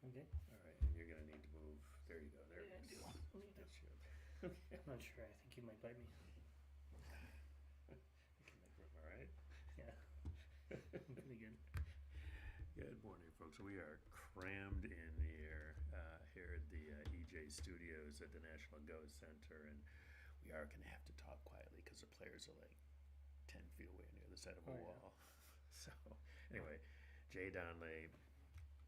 Okay. All right, and you're going to need to move. There you go. There Yeah, it I is. do. That should. Okay. I'm not sure. I think you might bite me. You can make room, all right? Yeah. I'm pretty good. Good morning, folks. We are crammed in here at the EJ Studios at the National Go Center, and we are going to have to talk quietly because the players are like 10 feet away near the side of a wall. So, anyway, Jae Donley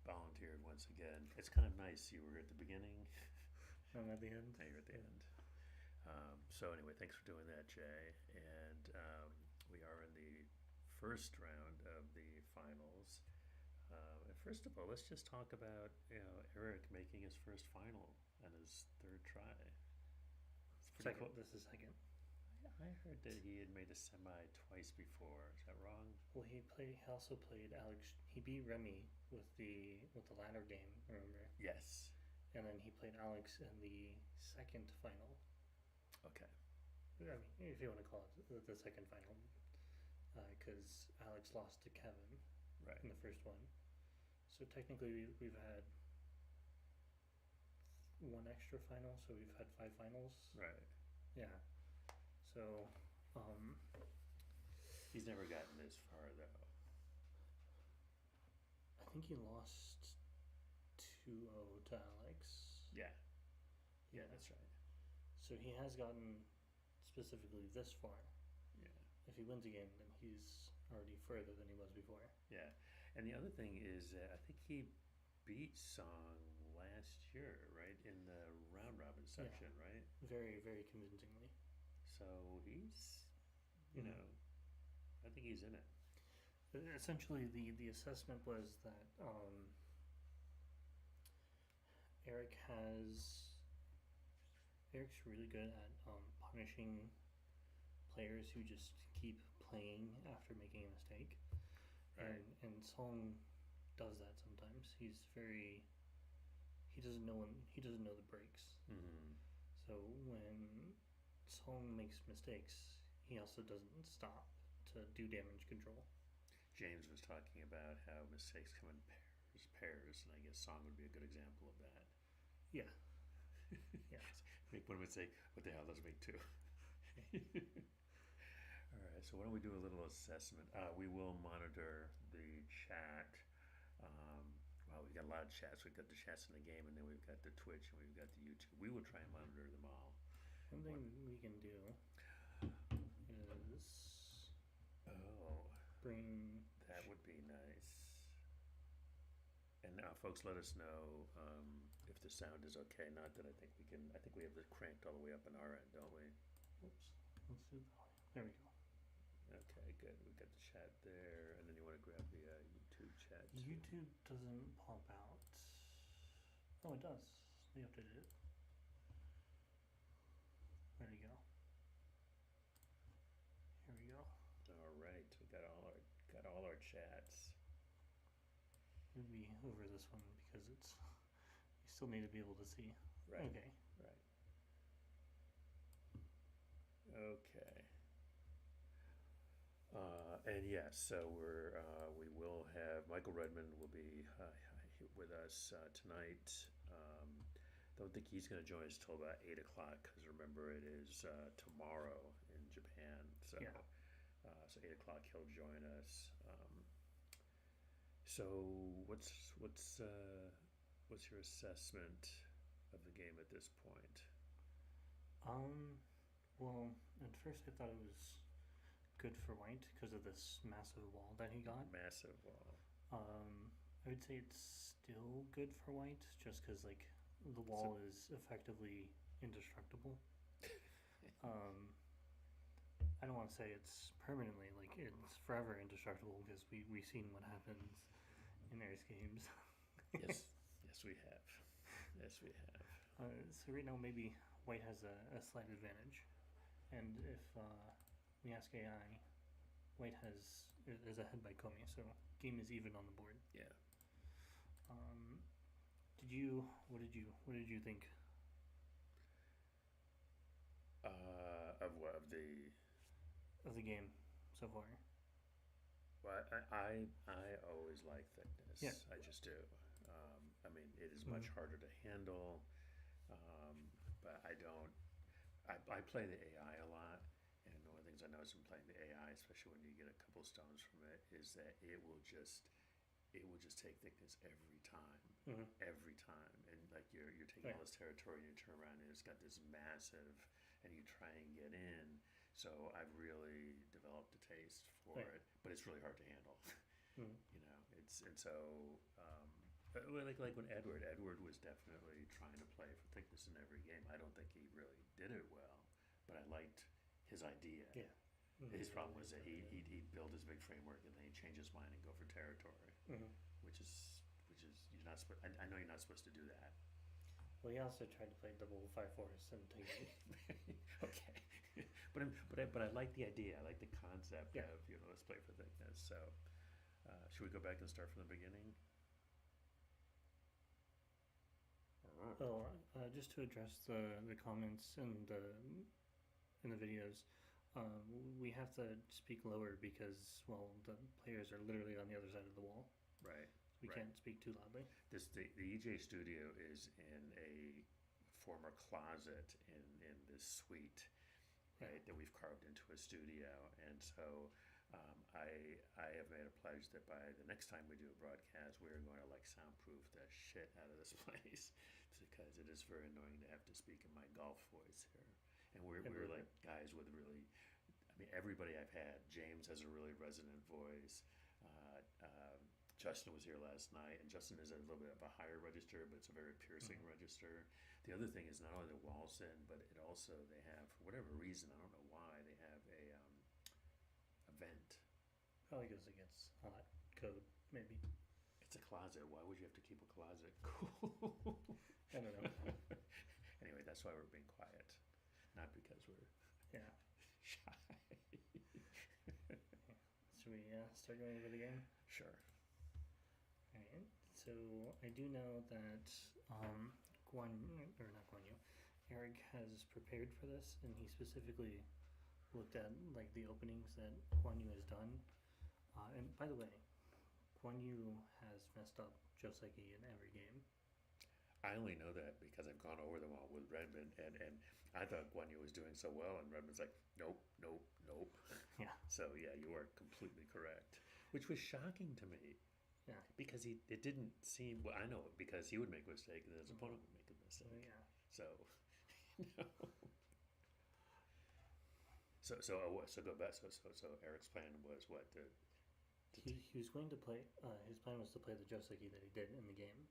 volunteered once again. It's kind of nice. You were at the beginning. I'm at the end. Now you're at the end. So anyway, thanks for doing that, Jay. And we are in the first round of the finals. And first of all, let's just talk about Eric making his first final and his third try. It's pretty cool. This is second. I heard that he had made a semi twice before. Is that wrong? Well, he also played Alex. He beat Remy with the ladder game. Remember? Yes. And then he played Alex in the second final. Okay. I mean, if you want to call it the second final, because Alex lost to Kevin in the first one. So technically, we've had one extra final, so we've had 5 finals. Right. Yeah. So, he's never gotten this far though. I think he lost 2-0 to Alex. Yeah. Yeah, that's right. So he has gotten specifically this far. Yeah. If he wins again, then he's already further than he was before. Yeah. And the other thing is, I think he beat Song last year, right? In the round robin section, right? Very, very convincingly. So he's, you know, I think he's in it. Essentially, the assessment was that Eric's really good at punishing players who just keep playing after making a mistake, right. and Song does that sometimes. He doesn't know the breaks. Mm-hmm. So when Song makes mistakes, he also doesn't stop to do damage control. James was talking about how mistakes come in pairs, and I guess Song would be a good example of that. Yeah. Yeah. Make one mistake, what the hell does make 2? All right, so why don't we do a little assessment? We will monitor the chat. Well, we've got a lot of chats. We've got the chats in the game, and then we've got the Twitch, and we've got the YouTube. We will try and monitor them all. One thing we can do is bring... That would be nice. And now, folks, let us know if the sound is okay. Not that I think we can. I think we have it cranked all the way up on our end, don't we? Oops. Let's do that. There we go. Okay, good. We've got the chat there, and then you want to grab the YouTube chat too. YouTube doesn't pop out. Oh, it does. They updated it. There you go. Here we go. All right, we got all our chats. It'll be over this one because it's. You still need to be able to see. Right. Okay. Right. Okay. And yes, so we will have Michael Redmond will be with us tonight. Don't think he's going to join us till about 8 o'clock because remember it is tomorrow in Japan. So so 8 o'clock he'll join us. So what's your assessment of the game at this point? Well, at first I thought it was good for White because of this massive wall that he got. Massive wall. I would say it's still good for White just because like the wall is effectively indestructible. I don't want to say it's permanently, like it's forever indestructible because we've seen what happens in Air's games. Yes, we have. Yes, we have. So right now maybe White has a slight advantage, and if we ask AI, White is ahead by Komi, so game is even on the board. Yeah. What did you think? Of the game so far? Well, I always like thickness. Yeah. I just do. I mean, it is much harder to handle. Um, but I don't. I play the AI a lot, and one of the things I notice in playing the AI, especially when you get a couple stones from it, is that it will just take thickness every time, and like you're taking all this territory, and you turn around and it's got this massive, and you try and get in. So I've really developed a taste for it, but it's really hard to handle. You know, it's and so. Like when Edward was definitely trying to play for thickness in every game. I don't think he really did it well, but I liked his idea. Yeah. His problem was that he'd build his big framework and then he'd change his mind and go for territory, which is you're not supposed. I know you're not supposed to do that. Well, he also tried to play double 5/4 and take it. Okay, but I like the idea. I like the concept of let's play for thickness. So should we go back and start from the beginning? Oh, just to address the comments and in the videos, we have to speak lower because, well, the players are literally on the other side of the wall. Right. We can't speak too loudly. The EJ studio is in a former closet in this suite, right, that we've carved into a studio, and so I have made a pledge that by the next time we do a broadcast, we're going to like soundproof the shit out of this place because it is very annoying to have to speak in my golf voice here, and we're like guys with really. I mean, everybody I've had. James has a really resonant voice. Justin was here last night, and Justin is a little bit of a higher register, but it's a very piercing register. The other thing is not only the walls in, but it also they have, for whatever reason, I don't know why, they have a vent. Probably goes against hot code, maybe. It's a closet. Why would you have to keep a closet cool? I don't know. Anyway, that's why we're being quiet, not because we're shy. Should we start going over the game? Sure. Alright, so I do know that Eric has prepared for this, and he specifically looked at like the openings that Guanyu has done. And by the way, Guanyu has messed up Joseki in every game. I only know that because I've gone over them all with Redmond, and I thought Guanyu was doing so well, and Redmond's like, nope. Yeah. So yeah, you are completely correct, which was shocking to me. Yeah. Because it didn't seem. Well, I know it because he would make a mistake, and his opponent would make a mistake. Yeah. So. So go back. So Eric's plan was what? He was going to play. His plan was to play the Joseki that he did in the game,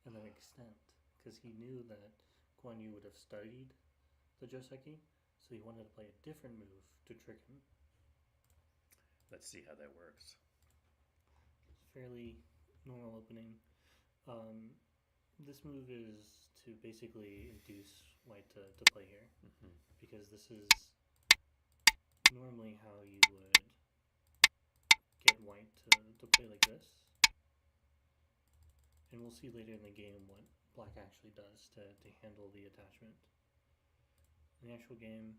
and then extend, because he knew that Guanyu would have studied the Joseki, so he wanted to play a different move to trick him. Let's see how that works. Fairly normal opening. This move is to basically induce White to play here, because this is normally how you would get White to play like this. And we'll see later in the game what Black actually does to handle the attachment. In the actual game,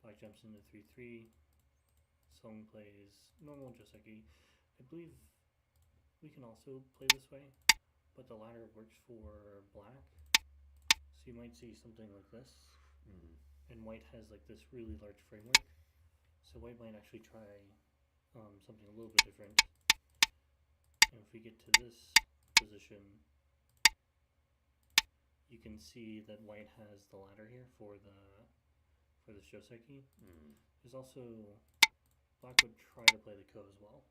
Black jumps into 3-3. Song plays normal Joseki. I believe we can also play this way, but the ladder works for Black. So you might see something like this. And White has like this really large framework. So White might actually try something a little bit different. And if we get to this position, you can see that White has the ladder here for this Joseki. There's also Black would try to play the Ko as well,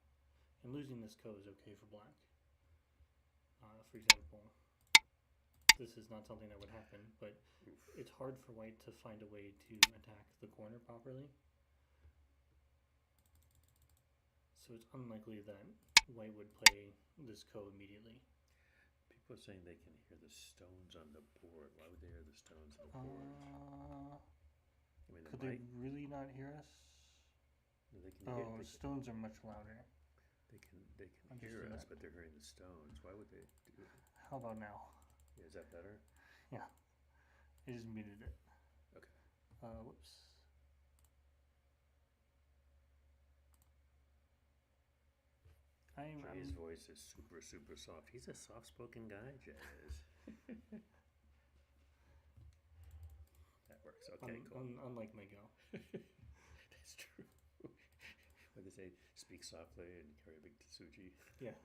and losing this Ko is okay for Black. For example, this is not something that would happen, but it's hard for White to find a way to attack the corner properly. So it's unlikely that White would play this Ko immediately. People are saying they can hear the stones on the board. Why would they hear the stones on the board? I mean, could they really not hear us? No, they can stones are much louder. They can hear us, but they're hearing the stones. Why would they do it? How about now? Yeah, is that better? Yeah. I just muted it. Okay. Whoops. Jay's voice is super, super soft. He's a soft-spoken guy, Jay is. That works. Okay, cool. Unlike my gal. That's true. What they say, speak softly and carry a big tsuji. Yeah.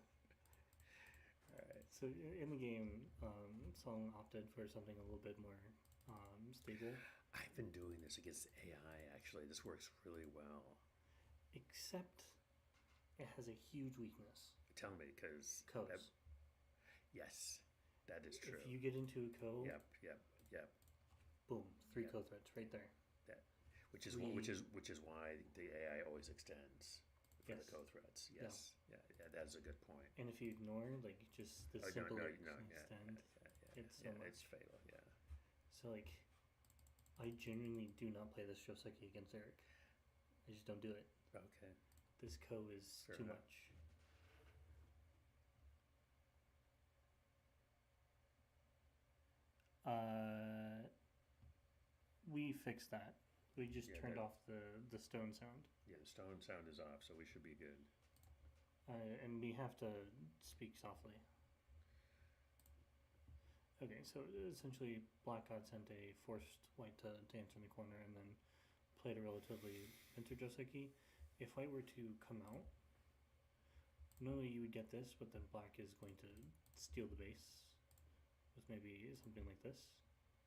Alright. So in the game, Song opted for something a little bit more stable. I've been doing this against AI, actually. This works really well. Except it has a huge weakness. Tell me, because... Co's. Yes, that is true. If you get into a co... Yep. Boom, 3 co threads right there. Which is why the AI always extends for the co threads. Yes, yeah, that is a good point. And if you ignore like just the simple extend, it's so much. It's fatal. Yeah. So like, I genuinely do not play this Joseki against Eric. I just don't do it. Okay. This co is Fair too enough. much. We fixed that. We just turned off the stone sound. Yeah, the stone sound is off, so we should be good. And we have to speak softly. Okay, so essentially Black got sent a forced white to answer in the corner and then played a relatively inter Joseki. If white were to come out, normally you would get this, but then black is going to steal the base with maybe something like this.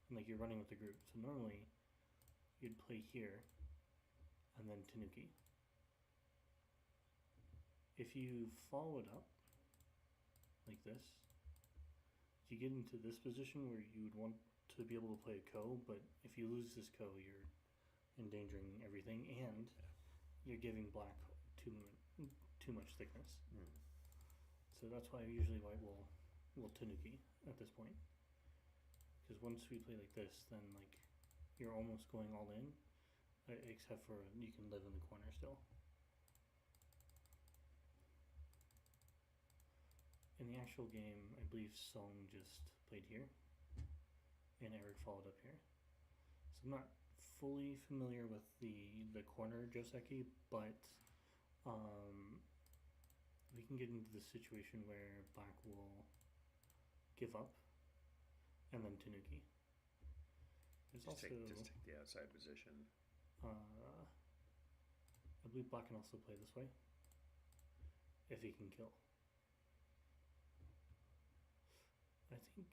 And like you're running with the group. So normally you'd play here and then Tanuki. If you follow it up like this, you get into this position where you would want to be able to play a ko, but if you lose this ko, you're endangering everything and you're giving black too much thickness. So that's why usually white will Tanuki at this point. Because once we play like this, then like you're almost going all in, except for you can live in the corner still. In the actual game, I believe Song just played here, and Eric followed up here. So I'm not fully familiar with the corner Joseki, but we can get into the situation where black will give up and then Tanuki. There's Just take the outside position. I believe black can also play this way if he can kill. I think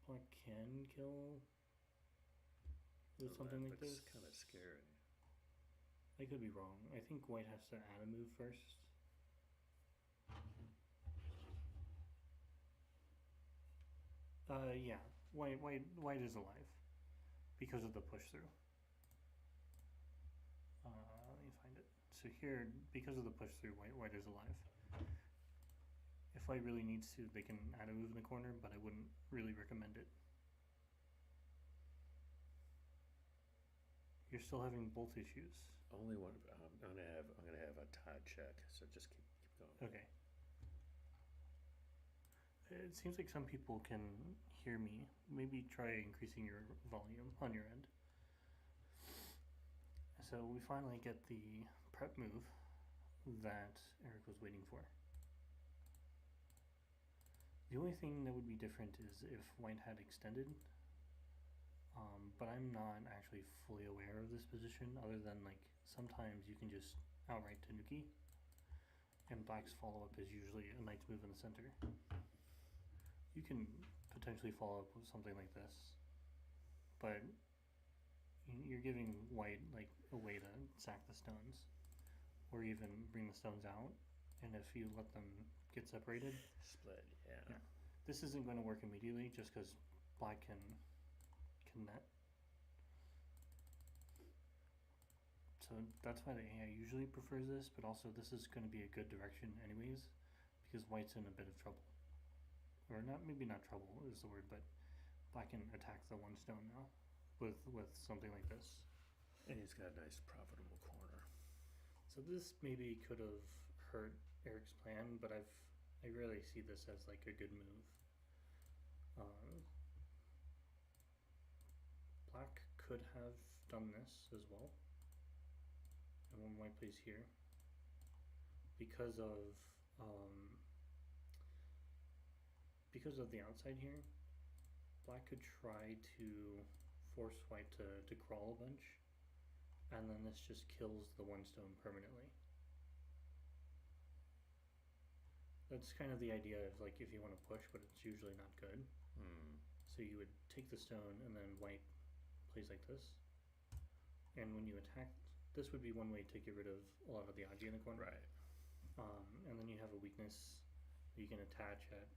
black can kill with something like this. It's kind of scary. I could be wrong. I think white has to add a move first. Yeah. White is alive because of the push through. Let me find it. So here, because of the push through, white is alive. If white really needs to, they can add a move in the corner, but I wouldn't really recommend it. You're still having both issues. Only one. I'm gonna have a Todd check. So just keep going. Okay. It seems like some people can hear me. Maybe try increasing your volume on your end. So we finally get the prep move that Eric was waiting for. The only thing that would be different is if white had extended, but I'm not actually fully aware of this position other than like sometimes you can just outright Tanuki, and black's follow-up is usually a knight's move in the center. You can potentially follow up with something like this, but you're giving white like a way to sack the stones or even bring the stones out, and if you let them get separated, Split, yeah. This isn't going to work immediately just because black can net. So that's why the AI usually prefers this, but also this is going to be a good direction anyways because white's in a bit of trouble. Or maybe not trouble is the word, but black can attack the one stone now with something like this. And he's got a nice profitable corner. So this maybe could have hurt Eric's plan, but I really see this as like a good move. Black could have done this as well. And when white plays here, because of Because of the outside here, black could try to force white to crawl a bunch, and then this just kills the one stone permanently. That's kind of the idea of like if you want to push, but it's usually not good. So you would take the stone and then white plays like this. And when you attack, this would be one way to get rid of a lot of the Aji in the corner. Right. And then you have a weakness that you can attach at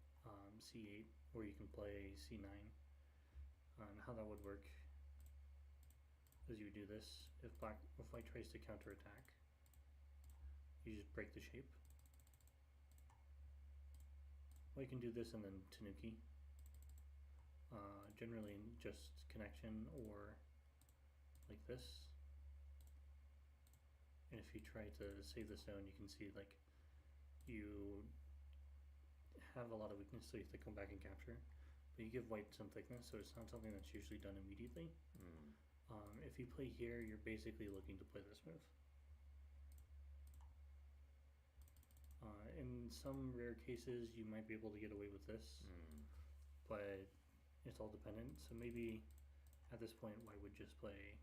C8, or you can play C9. And how that would work is you do this. If white tries to counterattack, you just break the shape. Well, you can do this and then Tanuki. Generally just connection or like this. And if you try to save the stone, you can see like you have a lot of weakness, so you have to come back and capture. But you give white some thickness, so it's not something that's usually done immediately. If you play here, you're basically looking to play this move. In some rare cases, you might be able to get away with this, but it's all dependent. So maybe at this point, white would just play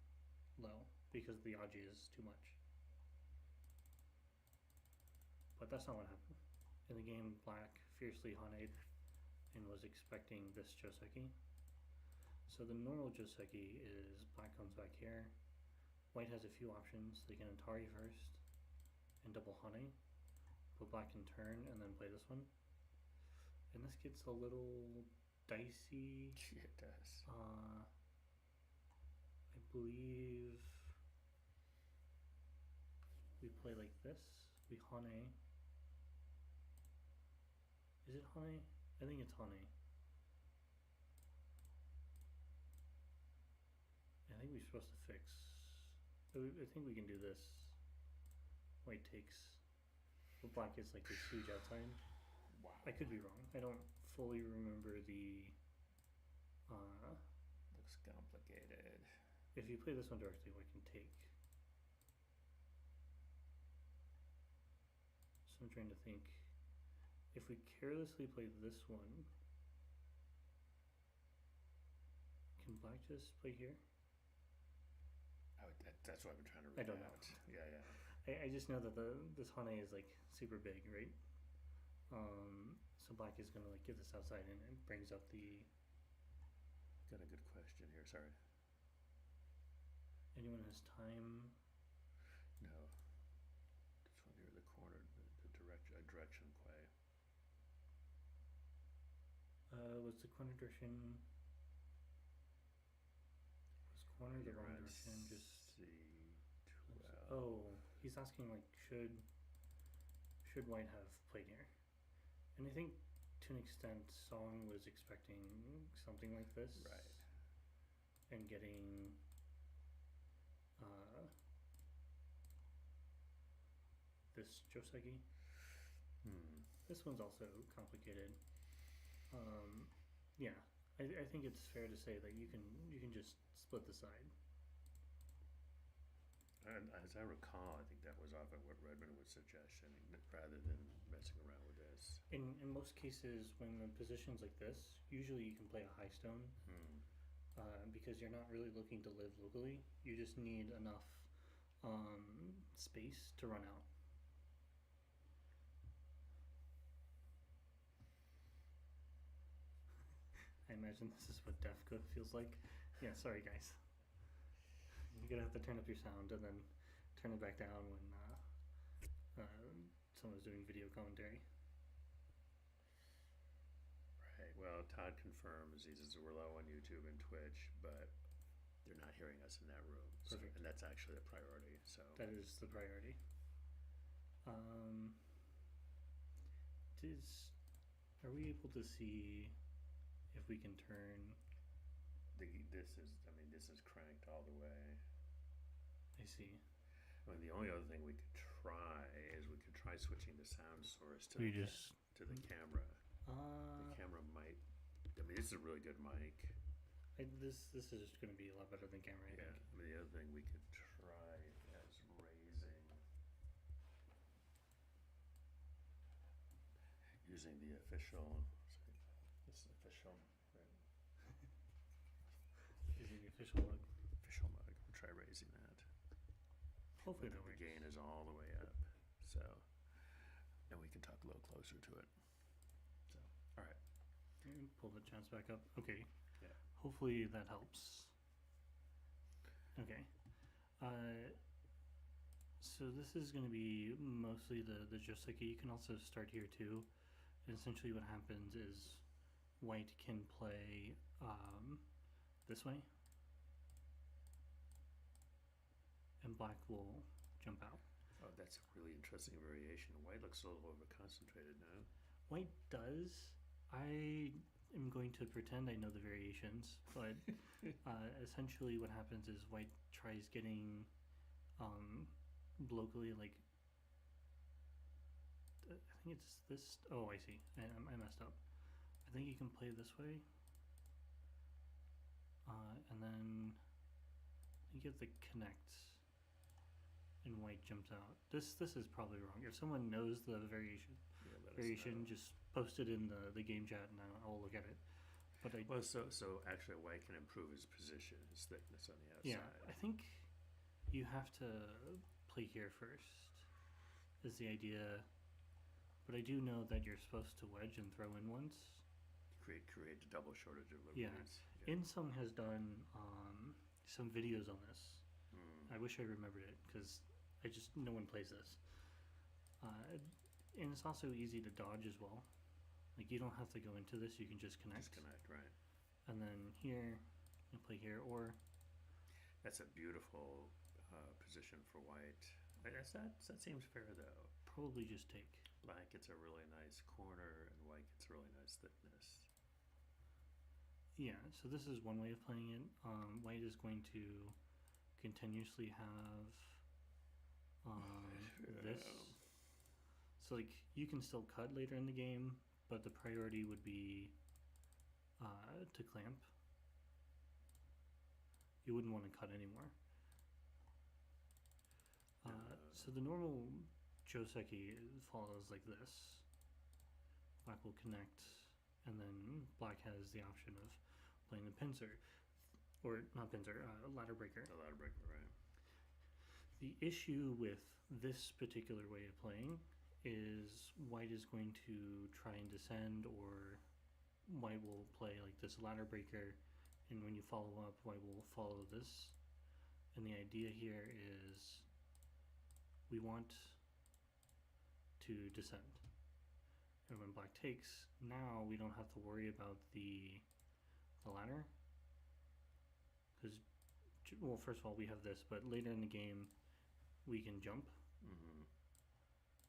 low because the Aji is too much. But that's not what happened. In the game, black fiercely Haned and was expecting this Joseki. So the normal Joseki is black comes back here. White has a few options. They can Atari first and double Hane. Put black in turn and then play this one. And this gets a little dicey. It does. I believe we play like this. We Hane. Is it Hane? I think it's Hane. I think we're supposed to fix. I think we can do this. White takes. But black is like this huge outside. Wow. I could be wrong. I don't fully remember the. Looks complicated. If you play this one directly, white can take. So I'm trying to think. If we carelessly play this one, can black just play here? That's what I've been trying to read I don't know. out. Yeah. I just know that this Hane is like super big, right? So black is gonna like get this outside and it brings up the. Got a good question here. Sorry. Anyone has time? No. This one near the corner, the direction quay. Was the corner direction? Was corner the wrong direction? Just. C12. Oh, he's asking like should white have played here? And I think to an extent Song was expecting something like this. Right. And getting this Joseki. This one's also complicated. Yeah, I think it's fair to say that you can just split the side. And as I recall, I think that was often what Redmond was suggesting, rather than messing around with this. In most cases, when the position's like this, usually you can play a high stone. Because you're not really looking to live locally. You just need enough space to run out. I imagine this is what Defco feels like. Yeah, sorry guys. You're gonna have to turn up your sound and then turn it back down when someone's doing video commentary. Right. Well, Todd confirms he says we're low on YouTube and Twitch, but they're not hearing us in that room. So, and that's actually a priority. So that is the priority. Are we able to see if we can turn? This is cranked all the way. I see. I mean, the only other thing we could try is we could try switching the sound source to the camera. The camera might. I mean, this is a really good mic. This is just going to be a lot better than camera. I think. I mean, the other thing we could try is raising. using the official. This is official, right? Using the official mug. Official mug. We'll try raising that. Hopefully But that the works. gain is all the way up, so and we can talk a little closer to it. So, all right. And pull the chats back up. Okay. Yeah. Hopefully that helps. Okay. So this is going to be mostly the Joseki. You can also start here too. And essentially what happens is white can play this way. And black will jump out. Oh, that's a really interesting variation. White looks a little over concentrated now. White does. I am going to pretend I know the variations, but essentially what happens is white tries getting locally, like, I think it's this. Oh, I see. I messed up. I think you can play this way. And then you get the connect, and white jumps out. This is probably wrong. If someone knows the variation, just post it in the game chat, and I'll look at it. But so actually, white can improve his position, his thickness on the outside. Yeah, I think you have to play here first, is the idea. But I do know that you're supposed to wedge and throw in once. Create a double shortage of Yeah. movements. Insung has done some videos on this. Mm. I wish I remembered it because no one plays this. And it's also easy to dodge as well. Like, you don't have to go into this, you can just connect. Disconnect, right. And then here, you play here, or... That's a beautiful position for white. That seems fair, though. Probably just take. Black gets a really nice corner, and white gets a really nice thickness. Yeah, so this is one way of playing it. White is going to continuously have this. So, like, you can still cut later in the game, but the priority would be to clamp. You wouldn't want to cut anymore. So the normal Joseki follows like this. Black will connect, and then black has the option of playing the pincer, or not pincer, ladder breaker. The ladder breaker, right. The issue with this particular way of playing is white is going to try and descend, or white will play like this ladder breaker, and when you follow up, white will follow this. And the idea here is we want to descend. And when black takes, now we don't have to worry about the ladder. Because, well, first of all, we have this, but later in the game, we can jump. Mm-hmm.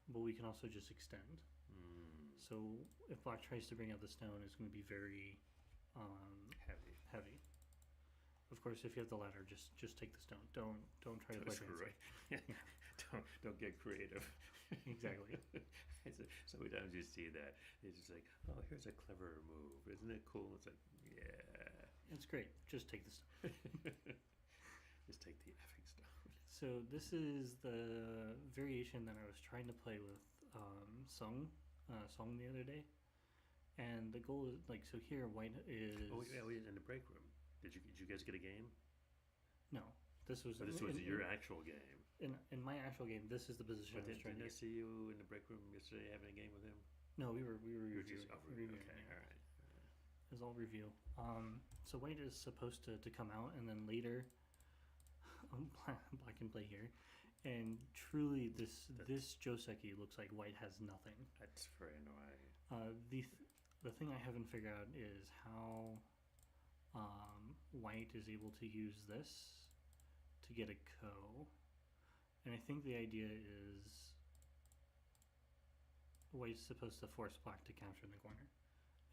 But we can also just extend. Mm. So if black tries to bring out the stone, it's going to be very heavy. Of course, if you have the ladder, just take the stone. Don't try to play fancy. Don't get creative. Exactly. So many times you see that it's just like, oh, here's a clever move, isn't it cool? It's like, yeah, It's great. Just take the stone. just take the effing stone. So this is the variation that I was trying to play with Song the other day, and the goal is like, so here white is. Oh yeah, we in the break room. Did you guys get a game? No, this was. Oh, this was your actual game. In my actual game, this is the position I was trying to Didn't I see you in the break room yesterday having a game with him? No, we were reviewing. Okay, Yeah. all right. It was all review. So white is supposed to come out, and then later, black can play here, and truly this Joseki looks like white has nothing. That's very annoying. The thing I haven't figured out is how white is able to use this to get a ko, and I think the idea is white's supposed to force black to capture the corner,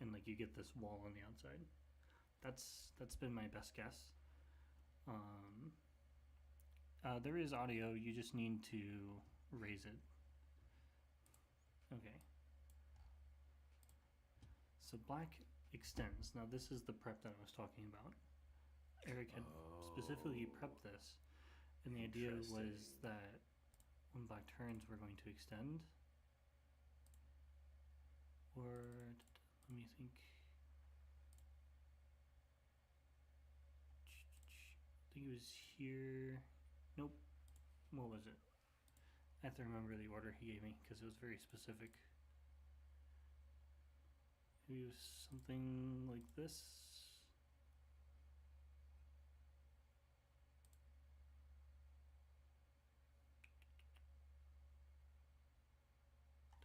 and like you get this wall on the outside. That's been my best guess. There is audio, you just need to raise it. Okay. So black extends. Now this is the prep that I was talking about. Eric had specifically prepped this, and the idea was that when black turns, we're going to extend. Or let me think. I think it was here. Nope. What was it? I have to remember the order he gave me because it was very specific. Maybe it was something like this.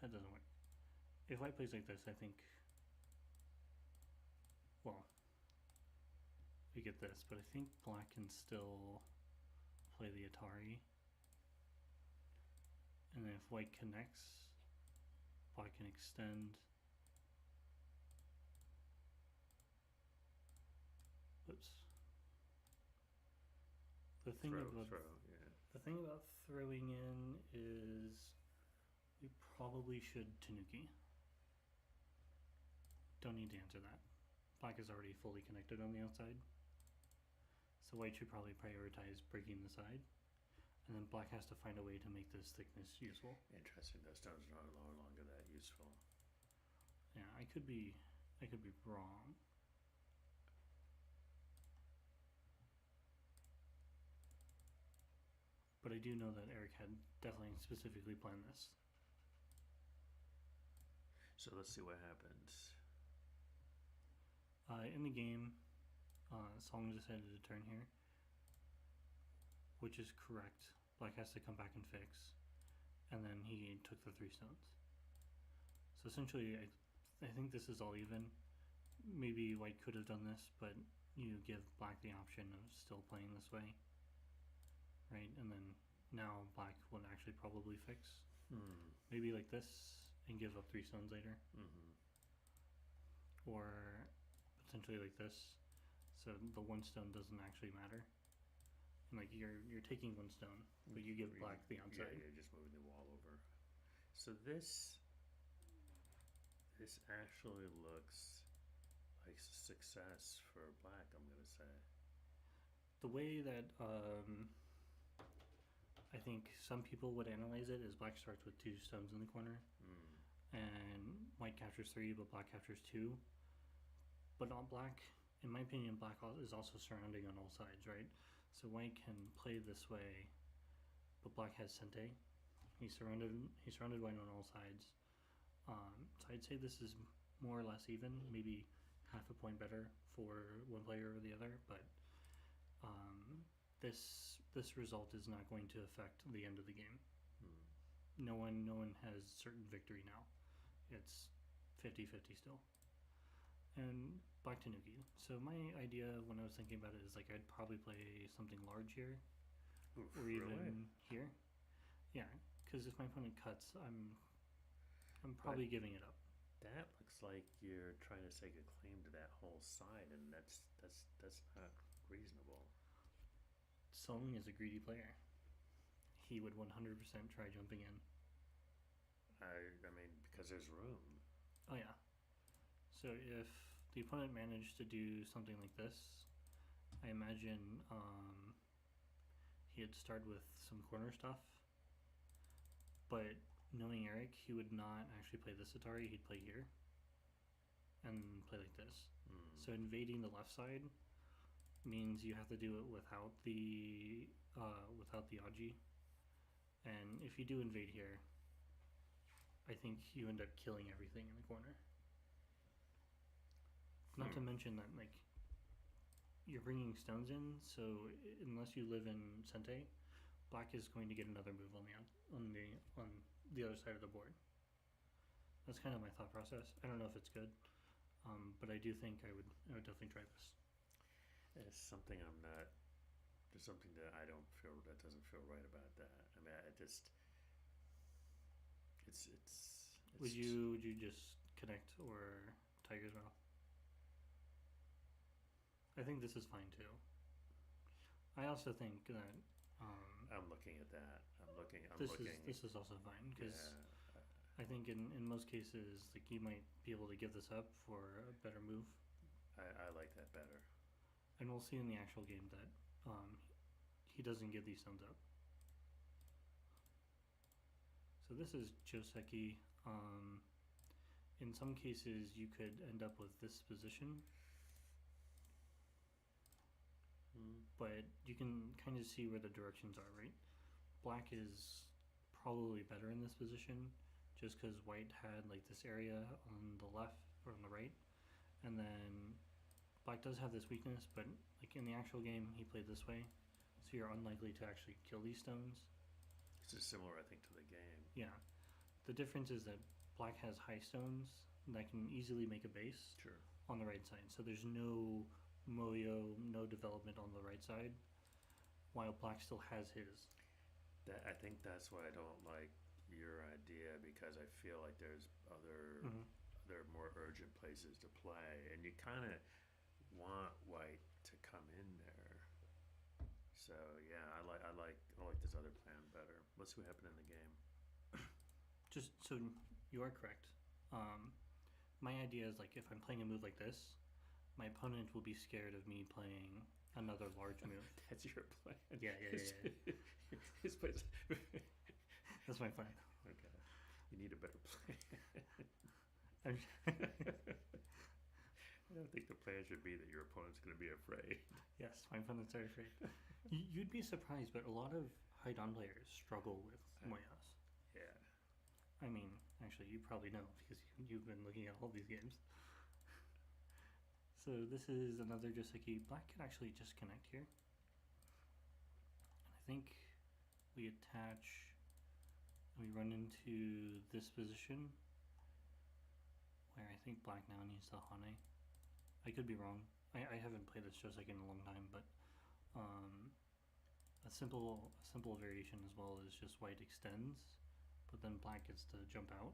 That doesn't work. If white plays like this, I think, well, we get this, but I think black can still play the Atari. And then if white connects, black can extend. Whoops. The thing about throwing in is we probably should Tanuki. Don't need to answer that. Black is already fully connected on the outside. So white should probably prioritize breaking the side. And then black has to find a way to make this thickness useful. Interesting. Those stones are no longer that useful. Yeah, I could be wrong. But I do know that Eric had definitely specifically planned this. So let's see what happens. In the game, Song decided to turn here, which is correct. Black has to come back and fix, and then he took the 3 stones. So essentially, I think this is all even. Maybe white could have done this, but you give black the option of still playing this way, right? And then now black would actually probably fix. Maybe like this and give up 3 stones later. Or potentially like this, so the 1 stone doesn't actually matter. And like you're taking 1 stone, but you give black the outside. Yeah, you're just moving the wall over. So this actually looks like success for black, I'm gonna say. The way that I think some people would analyze it is black starts with 2 stones in the corner, and white captures 3, but black captures 2. But on black, in my opinion, black is also surrounding on all sides, right? So white can play this way, but black has Sente. He's surrounded white on all sides. So I'd say this is more or less even, maybe half a point better for one player or the other, but this result is not going to affect the end of the game. No one has certain victory now. It's 50-50 still. And black Tanuki. So my idea when I was thinking about it is like I'd probably play something large here, or even here. Yeah, because if my opponent cuts, I'm probably giving it up. That looks like you're trying to stake a claim to that whole side, and that's not reasonable. Song is a greedy player. He would 100% try jumping in. I mean, because there's room. Oh yeah. So if the opponent managed to do something like this, I imagine he'd start with some corner stuff, but knowing Eric, he would not actually play this Atari, he'd play here and play like this. So invading the left side means you have to do it without the Aji, and if you do invade here, I think you end up killing everything in the corner. Not to mention that, like, you're bringing stones in, so unless you live in Sente, black is going to get another move on the other side of the board. That's kind of my thought process. I don't know if it's good, but I do think I would definitely try this. It's something I'm not. There's something that I don't feel that doesn't feel right about that. I mean, I just. It's. Would you just connect or Tiger's Mouth? I think this is fine too. I also think that I'm looking at that. This is also fine because I think in most cases, like, you might be able to give this up for a better move. I like that better. And we'll see in the actual game that he doesn't give these stones up. So this is Joseki. in some cases you could end up with this position, but you can kind of see where the directions are, right? Black is probably better in this position just because white had like this area on the left or on the right, and then black does have this weakness, but like in the actual game he played this way, so you're unlikely to actually kill these stones. This is similar, I think, to the game. Yeah. The difference is that black has high stones that can easily make a base Sure. on the right side. So there's no moyo, no development on the right side, while black still has his. I think that's why I don't like your idea, because I feel like there's other more urgent places to play, and you kind of want white to come in there. So yeah, I like this other plan better. Let's see what happened in the game. Just so you are correct. My idea is like if I'm playing a move like this, my opponent will be scared of me playing another large move. That's your plan. Yeah. His place. That's my plan. Okay. You need a better plan. I don't think the plan should be that your opponent's going to be afraid. Yes, my opponents are afraid. You'd be surprised, but a lot of Haidon players struggle with moyas. Yeah. I mean, actually, you probably know because you've been looking at all these games. So this is another Joseki. Black can actually just connect here. And I think we attach, we run into this position where I think black now needs to Hane. I could be wrong. I haven't played this Joseki in a long time, but a simple variation as well is just white extends, but then black gets to jump out,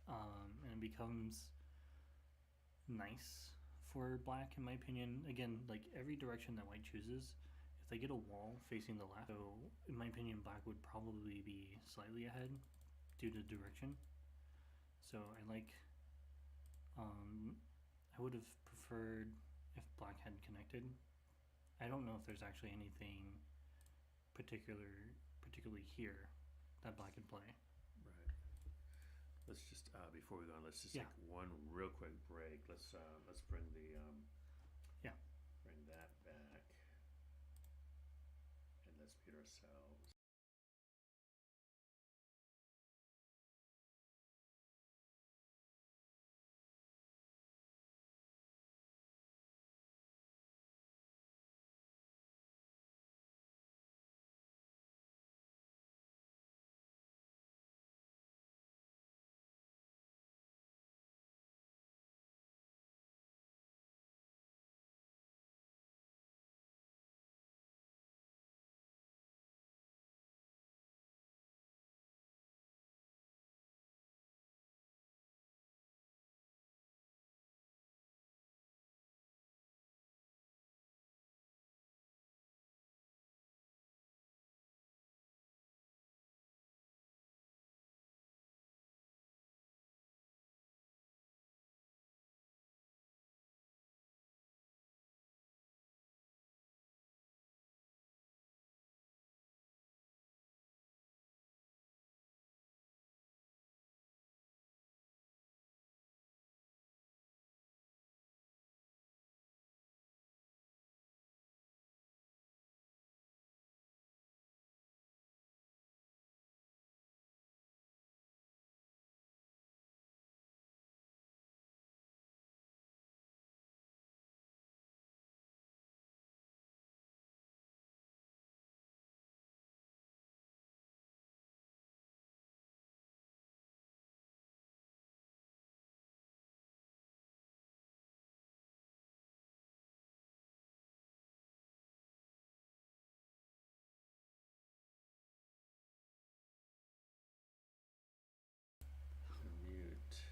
and it becomes nice for black in my opinion. Again, like every direction that white chooses, if they get a wall facing the left, so in my opinion black would probably be slightly ahead due to direction. So I like, I would have preferred if black had connected. I don't know if there's actually anything particularly here that black can play. Right. Let's just before we go on, let's just take one real quick break. Let's bring the bring that back, and let's mute ourselves.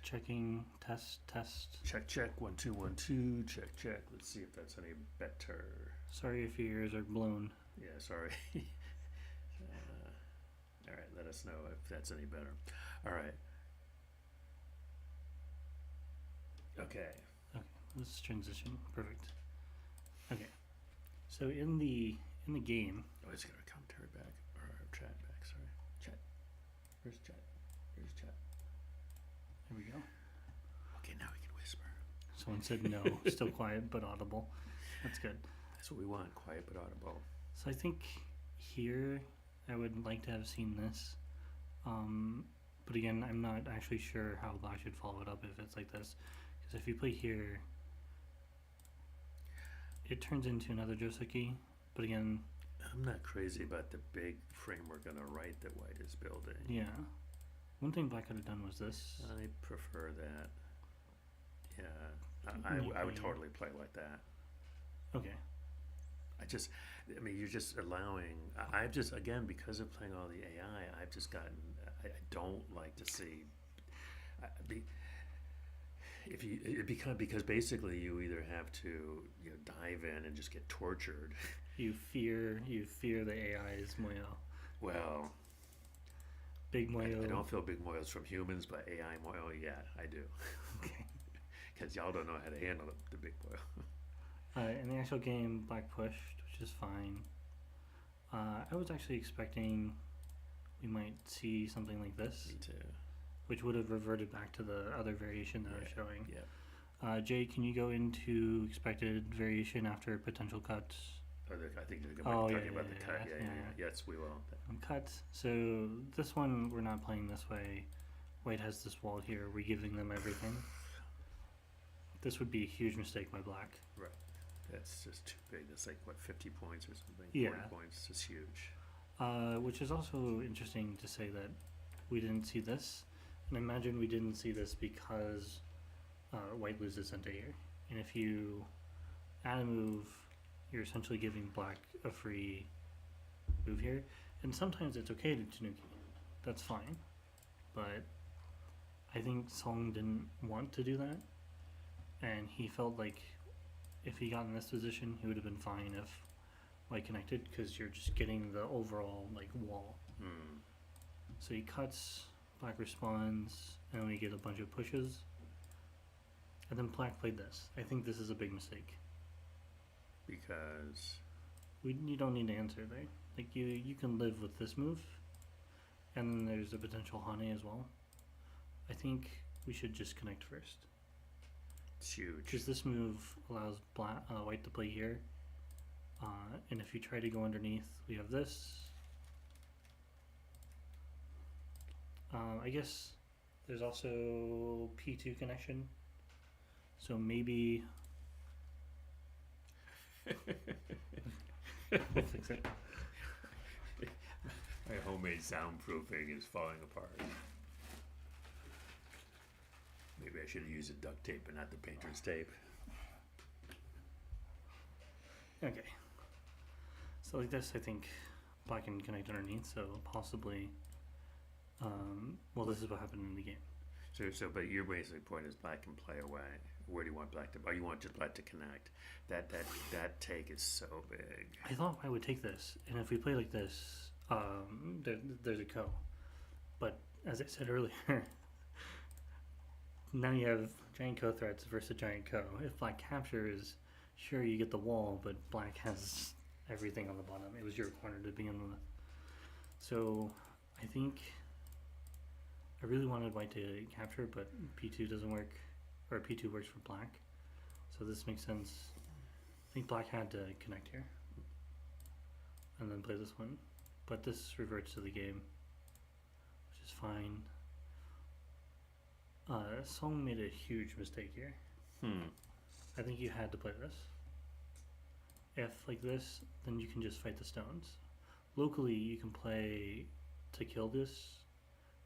Checking, test. Check, 1 2 1 2. Check. Let's see if that's any better. Sorry if your ears are blown. Yeah, sorry. All right, let us know if that's any better. All right. Okay. Let's transition. Perfect. Okay. So in the game. Oh, it's got our commentary back, or our chat back. Sorry, chat. Where's chat? There we go. Someone said no, still quiet but audible. That's good. That's what we want, quiet but audible. So I think here I would like to have seen this. But again, I'm not actually sure how Black should follow it up if it's like this. Because if you play here, it turns into another Joseki. But again, I'm not crazy about the big framework on the right that White is building. yeah. One thing Black could have done was this. I prefer that. Yeah, I would totally play like that. Okay. I mean, you're just allowing. I've just, again, because of playing all the AI, I've just gotten. I don't like to see. Because basically you either have to dive in and just get tortured. You fear the AI's moyo. Well, big moyo. I don't feel big moyos from humans, but AI moyo, yeah, I do. Okay. Because y'all don't know how to handle the big moyo. In the actual game, Black pushed, which is fine. I was actually expecting we might see something like this. Me too. Which would have reverted back to the other variation that I was showing. Yeah. Jay, can you go into expected variation after potential cuts? I think they're talking about the cut. Yeah. Yes, we will. Cuts. So this one, we're not playing this way. White has this wall here. We're giving them everything. This would be a huge mistake by Black. Right. That's just too big. That's like, what, 50 points or something? Yeah. 40 points. It's huge. Which is also interesting to say that we didn't see this. And imagine we didn't see this because White loses center here. And if you add a move, you're essentially giving Black a free move here. And sometimes it's okay to Tanuki. That's fine. But I think Song didn't want to do that. And he felt like if he got in this position, he would have been fine if White connected, because you're just getting the overall wall. So he cuts, Black responds, and we get a bunch of pushes. And then Black played this. I think this is a big mistake. Because you don't need to answer there. Like you can live with this move, and then there's a potential Hane as well. I think we should just connect first. It's huge. Because this move allows White to play here. And if you try to go underneath, we have this. I guess there's also P2 connection. So maybe we'll fix it. My homemade soundproofing is falling apart. Maybe I should have used the duct tape and not the painter's tape. Okay. So like this, I think Black can connect underneath, so possibly, well, this is what happened in the game. But your basic point is Black can play away. Where do you want Black to? Oh, you want just Black to connect. That take is so big. I thought I would take this, and if we play like this, there's a ko. But as I said earlier, now you have giant ko threats versus a giant ko. If Black captures, sure you get the wall, but Black has everything on the bottom. It was your corner to begin with. So I think I really wanted White to capture, but P2 doesn't work, or P2 works for Black. So this makes sense. I think Black had to connect here and then play this one, but this reverts to the game, which is fine. Song made a huge mistake here. I think you had to play this. If like this, then you can just fight the stones. Locally, you can play to kill this.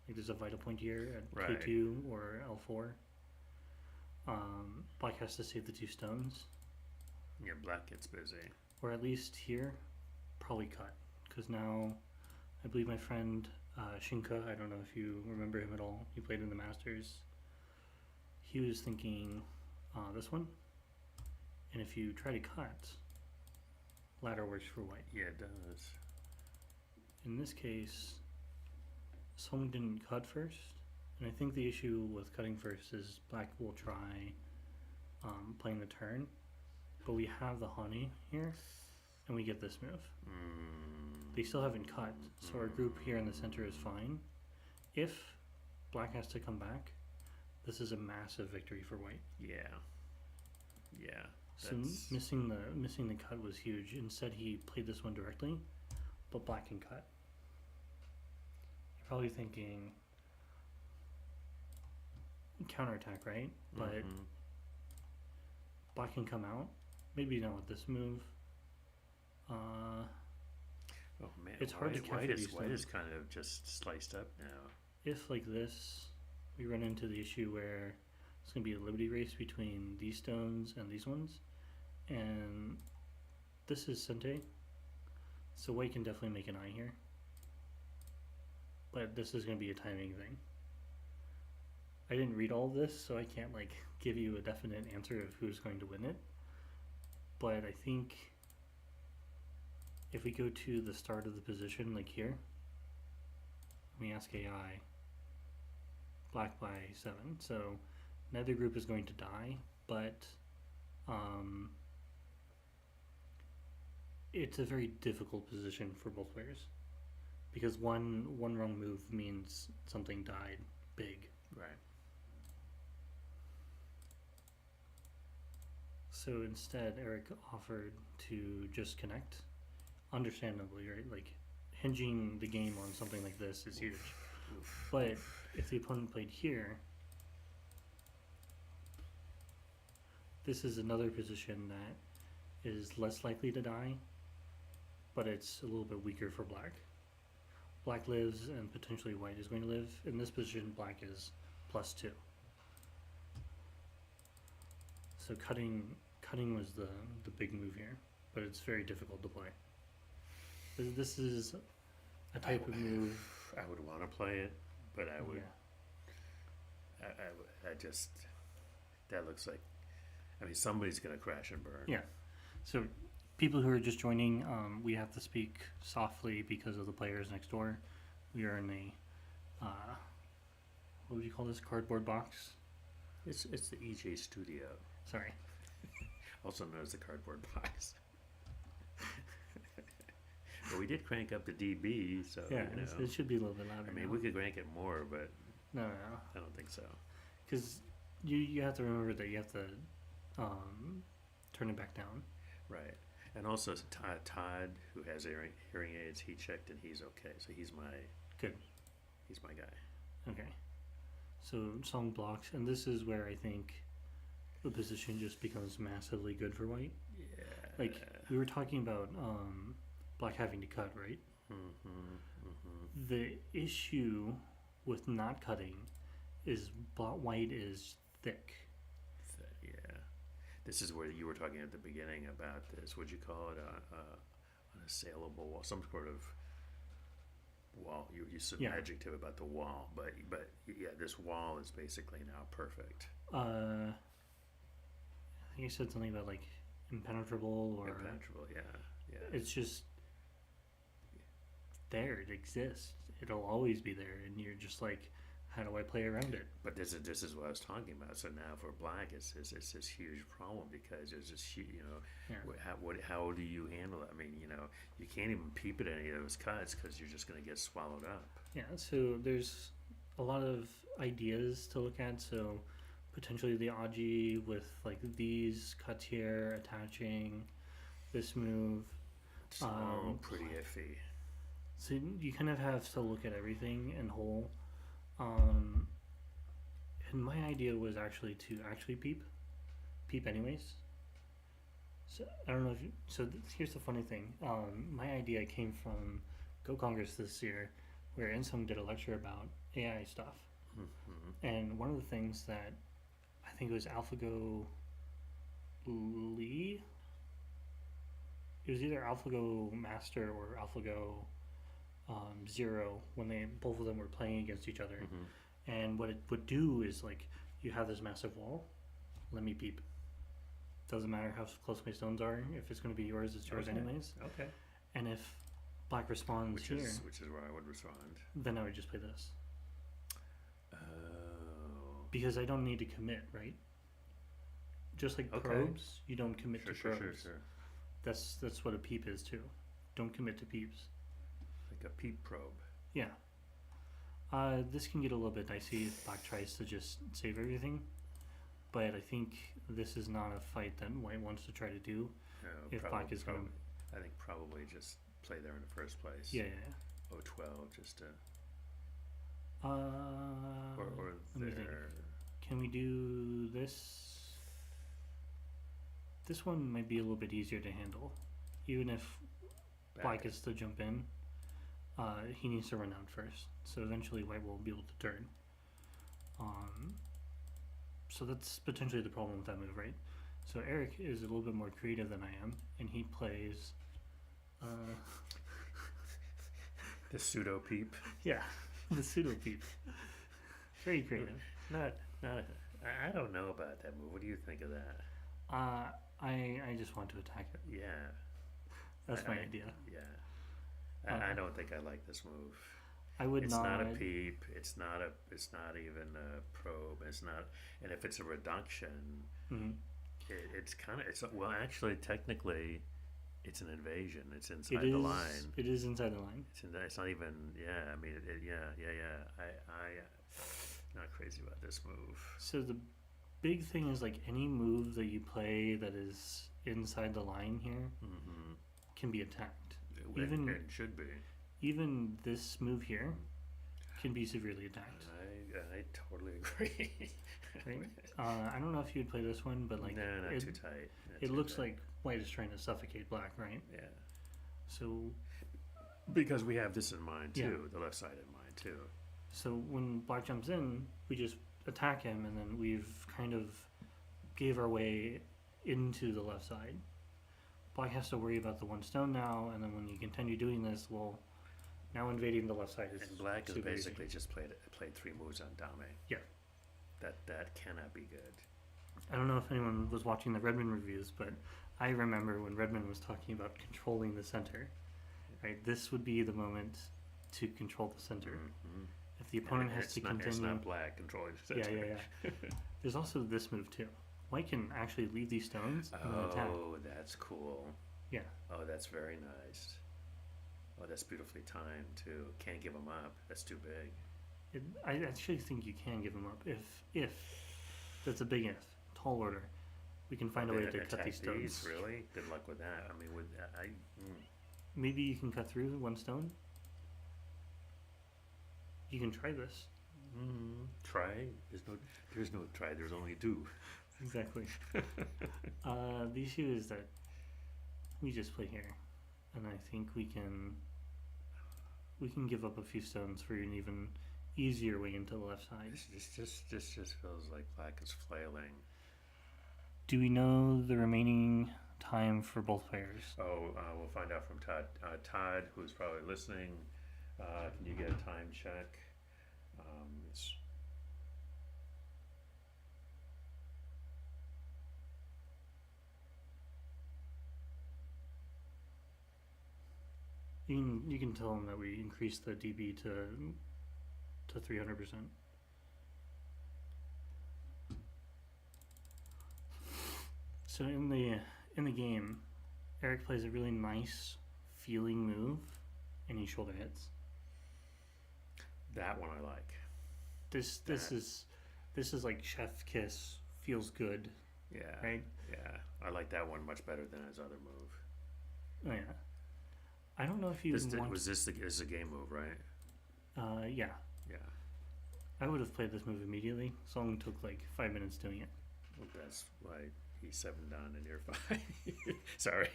Like there's a vital point here at K2 or L4. Black has to save the 2 stones. Yeah, Black gets busy. Or at least here, probably cut. Because now, I believe my friend Shinka, I don't know if you remember him at all, he played in the Masters. He was thinking this one. And if you try to cut, ladder works for White. Yeah, it does. In this case, Song didn't cut first. And I think the issue with cutting first is Black will try playing the turn. But we have the Hane here, and we get this move. They still haven't cut, so our group here in the center is fine. If Black has to come back, this is a massive victory for White. Yeah. Yeah. So missing the cut was huge. Instead, he played this one directly, but black can cut. You're probably thinking counterattack, right? But black can come out. Maybe not with this move. Oh man, it's hard to white is kind of just sliced up now. If like this, we run into the issue where it's going to be a liberty race between these stones and these ones, and this is Sente, so white can definitely make an eye here, but this is going to be a timing thing. I didn't read all of this, so I can't like give you a definite answer of who's going to win it, but I think if we go to the start of the position, like here, let me ask AI, black by 7, so neither group is going to die, but it's a very difficult position for both players, because one wrong move means something died big. Right. So instead, Eric offered to just connect, understandably, right? Like, hinging the game on something like this is huge. But if the opponent played here, this is another position that is less likely to die, but it's a little bit weaker for black. Black lives and potentially white is going to live. In this position, black is +2. So cutting was the big move here, but it's very difficult to play. This is a type of move. I would want to play it, but I would. Yeah. I just, that looks like, I mean, somebody's going to crash and burn. Yeah. So people who are just joining, we have to speak softly because of the players next door. We are in a, what would you call this, cardboard box? It's the EJ Studio. Sorry. Also known as the cardboard box. But we did crank up the dB, so yeah, you know, it should be a little bit louder. I mean, now. we could crank it more, but no, I don't think so. Because you have to remember that you have to turn it back down. Right, and also Todd, who has hearing aids, he checked and he's okay. So he's my guy. Okay, so Song blocks, and this is where I think the position just becomes massively good for white. Yeah, like we were talking about black having to cut, right? The issue with not cutting is white is thick. Yeah, this is where you were talking at the beginning about this. What'd you call it? An assailable wall, some sort of wall. You used an adjective about the wall, but yeah, this wall is basically now perfect. I think you said something about like impenetrable or impenetrable. Yeah. It's just there. It exists. It'll always be there, and you're just like, how do I play around it? But this is what I was talking about. So now for black, it's this huge problem because there's this huge, how do you handle it? I mean, you can't even peep at any of those cuts because you're just going to get swallowed up. Yeah. So there's a lot of ideas to look at. So potentially the Aji with like these cuts here, attaching this move. It's all pretty iffy. So you kind of have to look at everything in whole. And my idea was actually to peep anyways. So I don't know if here's the funny thing. My idea came from Go Congress this year, where Insung did a lecture about AI stuff. And one of the things that I think it was AlphaGo Lee. It was either AlphaGo Master or AlphaGo Zero when both of them were playing against each other. And what it would do is like, you have this massive wall, let me peep. Doesn't matter how close my stones are. If it's going to be yours, it's yours anyways. Okay. And if black responds which is where I would respond. Then I would just play this. Oh. Because I don't need to commit, right? Just like probes, you don't commit to probes. Sure. That's what a peep is too. Don't commit to peeps. Like a peep probe. Yeah. This can get a little bit dicey if black tries to just save everything. but I think this is not a fight that white wants to try to do. No, If black is going to... I think probably just play there in the first place. Yeah. 0-12 just to... Or there. Can we do this? This one might be a little bit easier to handle. Even if black gets to jump in, he needs to run out first. So eventually white will be able to turn. So that's potentially the problem with that move, right? So Eric is a little bit more creative than I am, and he plays... the pseudo peep. Yeah, the pseudo peep. Very creative. Not. I don't know about that move. What do you think of that? I just want to attack it. Yeah. That's my idea. Yeah. I don't think I like this move. I would it's not. It's not a peep. It's not even a probe. It's not. And if it's a reduction, it's kind of. Well, actually, technically, it's an invasion. It's inside the line. It is inside the line. It's not even. Yeah. I mean. I not crazy about this move. So the big thing is, like, any move that you play that is inside the line here can be attacked. It should be. Even this move here can be severely attacked. I totally agree. Right? I don't know if you'd play this one, but like not too tight. It looks like white is trying to suffocate black, right? Yeah. So because we have this in mind too, the left side in mind too. So when black jumps in, we just attack him, and then we've kind of gave our way into the left side. Black has to worry about the one stone now, and then when you continue doing this, well, now invading the left side is... And black has basically easy. just played 3 moves on Dame. Yeah. That cannot be good. I don't know if anyone was watching the Redmond reviews, but I remember when Redmond was talking about controlling the center. Right, this would be the moment to control the center. If the opponent has to continue... It's not black controlling the center. Yeah. There's also this move too. White can actually leave these stones and then attack. Oh, that's cool. Yeah. Oh, that's very nice. Oh, that's beautifully timed too. Can't give them up. That's too big. I actually think you can give them up if that's a big if. Tall order. We can find a way to cut these stones. Really? Good luck with that. I mean, Maybe you can cut through one stone. You can try this. Try? There's no try. There's only do. Exactly. The issue is that we just play here, and I think we can give up a few stones for an even easier way into the left side. This just feels like black is flailing. Do we know the remaining time for both players? We'll find out from Todd. Todd, who's probably listening, can you get a time check? You can tell them that we increased the DB to 300%. So in the game, Eric plays a really nice feeling move, and he shoulder hits. That one I like. This is like chef kiss, feels good. Yeah. Right? Yeah. I like that one much better than his other move. Oh yeah. I don't know if you this is a game move, right? Yeah. Yeah. I would have played this move immediately. Song took like 5 minutes doing it. Well, that's why he's 7 down and you're 5. Sorry.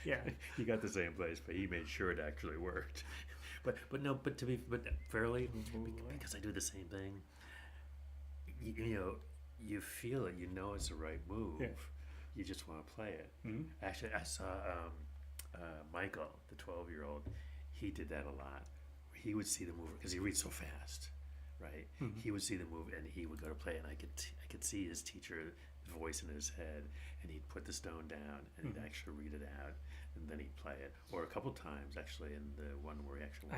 Yeah. You got the same place, but he made sure it actually worked. But fairly, because I do the same thing. You feel it. You know it's the right move. Yeah. You just want to play it. Actually, I saw Michael, the 12-year-old. He did that a lot. He would see the move because he reads so fast, right? He would see the move and he would go to play, and I could see his teacher voice in his head, and he'd put the stone down and he'd actually read it out, and then he'd play it. Or a couple times actually in the one where he actually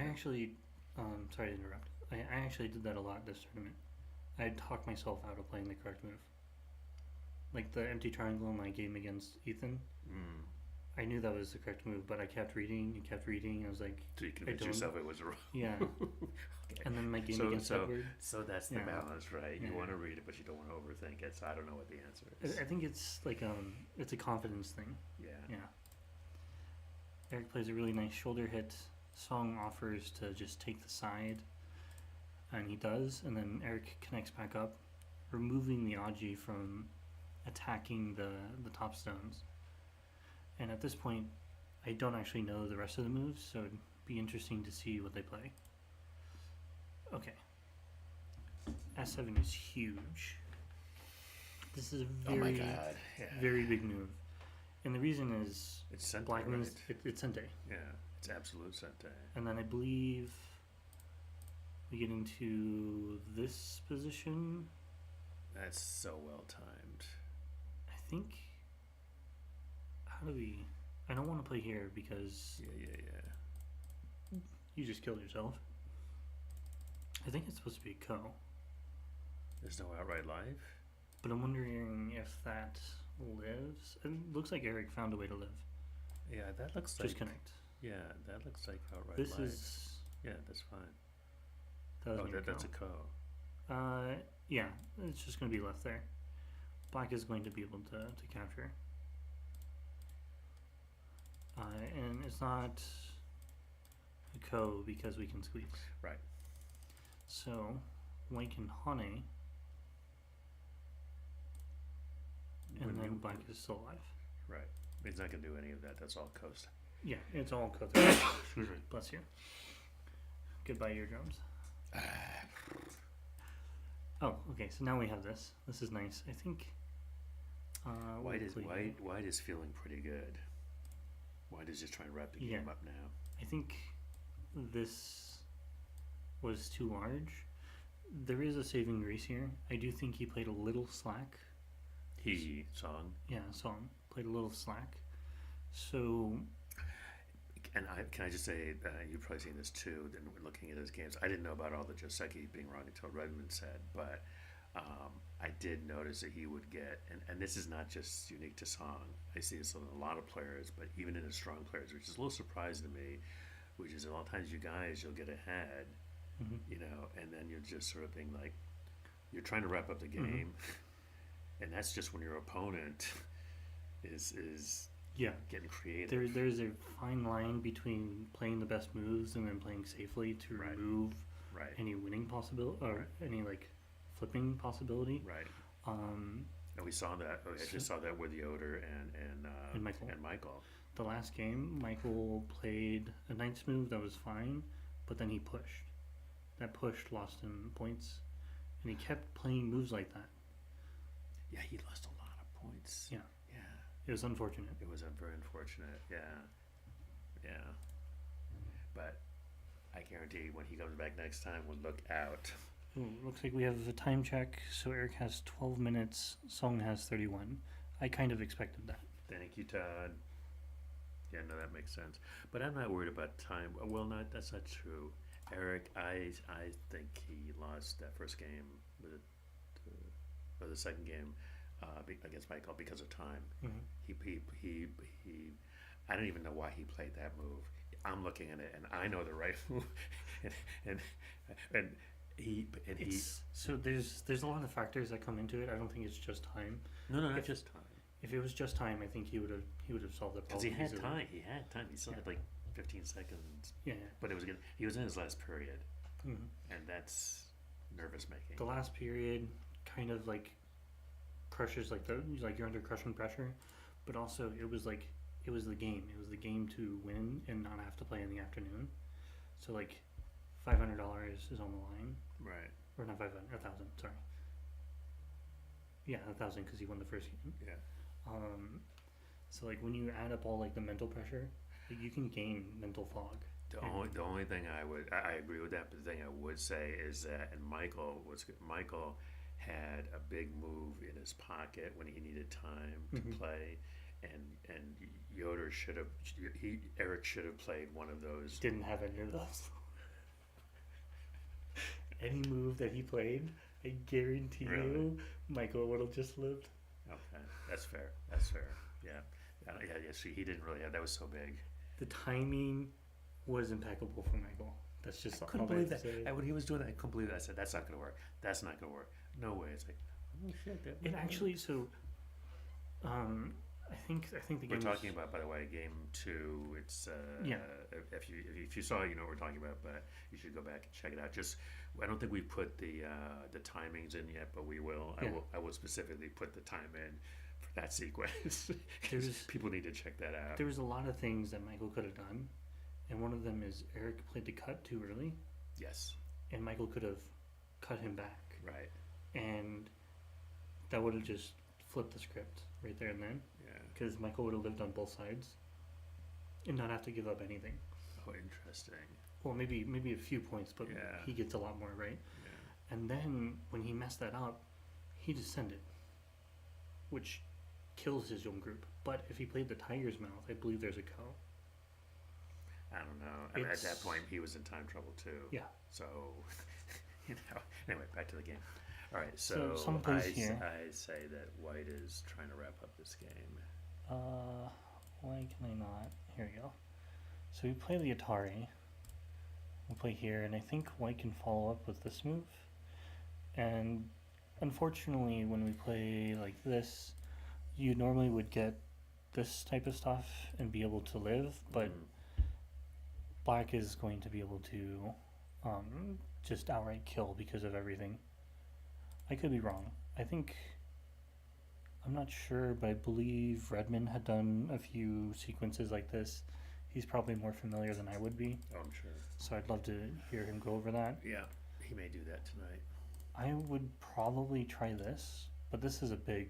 won. Sorry to interrupt. I actually did that a lot this tournament. I talked myself out of playing the correct move. Like the empty triangle in my game against Ethan. I knew that was the correct move, but I kept reading and kept reading. I was like, so you convinced yourself it was wrong. Yeah. And then my game against so Edward. so that's the Yeah. balance, right? You Yeah. want to read it, but you don't want to overthink it. So I don't know what the answer is. I think it's like it's a confidence thing. Yeah. Yeah. Eric plays a really nice shoulder hit. Song offers to just take the side, and he does. And then Eric connects back up, removing the Aji from attacking the top stones. And at this point, I don't actually know the rest of the moves, so it'd be interesting to see what they play. Okay. S7 is huge. This is a Oh my very, god. Yeah. very big move. And the reason is It's Sente, black right? means it's Sente. Yeah. It's absolute Sente. And then I believe we get into this position. That's so well timed. I think. How do we. I don't want to play here because Yeah. you just killed yourself. I think it's supposed to be Ko. There's no outright life. But I'm wondering if that lives. It looks like Eric found a way to live. Yeah, that looks like. Just connect. Yeah, that looks like outright This life. is. Yeah, that's fine. That Oh, doesn't that's a Ko. Ko. Yeah, it's just going to be left there. Black is going to be able to capture. And it's not a Ko because we can squeeze. Right. So, white can Hane, and When then you- black is still alive. Right. He's not gonna do any of that. That's all coast. Yeah, it's all Ko. Excuse me. Bless you. Goodbye, eardrums. Oh, okay, so now we have this. This is nice. I think. White is feeling pretty good. White is just trying to wrap the game up now. I think this was too large. There is a saving grace here. I do think he played a little slack. Song. Yeah, Song played a little slack. So, And can I just say, you've probably seen this too, then we're looking at his games. I didn't know about all the Joseki being wrong until Redmond said, but I did notice that he would get, and this is not just unique to Song. I see this in a lot of players, but even in the strong players, which is a little surprising to me, which is a lot of times you guys, you'll get ahead, you know, and then you're just sort of being like, you're trying to wrap up the game, and that's just when your opponent is yeah, getting creative. there's a fine line between playing the best moves and then playing safely to Right. remove Right. any winning possibility or Right. any like flipping possibility. Right. Um, And we saw that. I just saw that with Yoder and Michael. And Michael. the last game, Michael played a knight's move that was fine, but then he pushed. That push lost him points, and he kept playing moves like that. Yeah, he lost a lot of points. Yeah. Yeah. It was unfortunate. It was very unfortunate. Yeah. Yeah. But I guarantee when he comes back next time, we'll look out. Ooh, looks like we have a time check. So Eric has 12 minutes. Song has 31. I kind of expected that. Thank you, Todd. Yeah, no, that makes sense. But I'm not worried about time. Well, that's not true. Eric, I think he lost that first game or the second game against Michael because of time. He I don't even know why he played that move. I'm looking at it and I know the right move, and he So there's a lot of factors that come into it. I don't think it's just time. no, not just time. If it was just time, I think he would have solved the Because problem. he had easily. time. He had time. He still had like 15 seconds. Yeah. But it was good. He was in his last period, Mhm. and that's nervous making. The last period kind of like crushes like you're under crushing pressure, but also it was the game. It was the game to win and not have to play in the afternoon. So like $500 is on the line, Right. or not 500, 1,000. Sorry. Yeah, 1,000 because he won the first game. Yeah. So like when you add up all like the mental pressure, like, you can gain mental fog. The only thing I agree with that, but the thing I would say is that, and Michael had a big move in his pocket when he needed time to play, and Yoder Eric should have played one of those. Didn't have any of those. Any move that he played, I guarantee you, Michael would have just lived. Okay, that's fair. Yeah. So he didn't really have. That was so big. The timing was impeccable for Michael. That's just I all couldn't they believe have that. to say. When he was doing that, I couldn't believe that. I said, that's not going to work. That's not going to work. No way. It's like, oh shit. That It might actually, work. so, I think the We're game talking was, about, by the way, game 2. It's Yeah. if you saw, you know what we're talking about, but you should go back and check it out. Just, I don't think we put the timings in yet, but we will. Yeah. I will specifically put the time in for that sequence. 'Cause There's- people need to check that out. there was a lot of things that Michael could have done, and one of them is Eric played the cut too early, Yes, and Michael could have cut him back, right. and that would have just flipped the script right there and then, Yeah. because Michael would have lived on both sides, and not have to give up anything. Oh, interesting. Well, maybe a few points, but Yeah. he gets a lot more, right? Yeah. And then when he messed that up, he descended, which kills his own group. But if he played the tiger's mouth, I believe there's a co. I don't know. I mean, at that It's- point, he was in time trouble too. Yeah. So, you know. Anyway, back to the game. All right. So, So someplace here. I say that White is trying to wrap up this game. Why can I not? Here we go. So we play the Atari. We'll play here, and I think White can follow up with this move. And unfortunately, when we play like this, you normally would get this type of stuff and be able to live, but Black is going to be able to just outright kill because of everything. I could be wrong. I'm not sure, but I believe Redmond had done a few sequences like this. He's probably more familiar than I would be, Oh, I'm sure. so I'd love to hear him go over that. Yeah, he may do that tonight. I would probably try this, but this is a big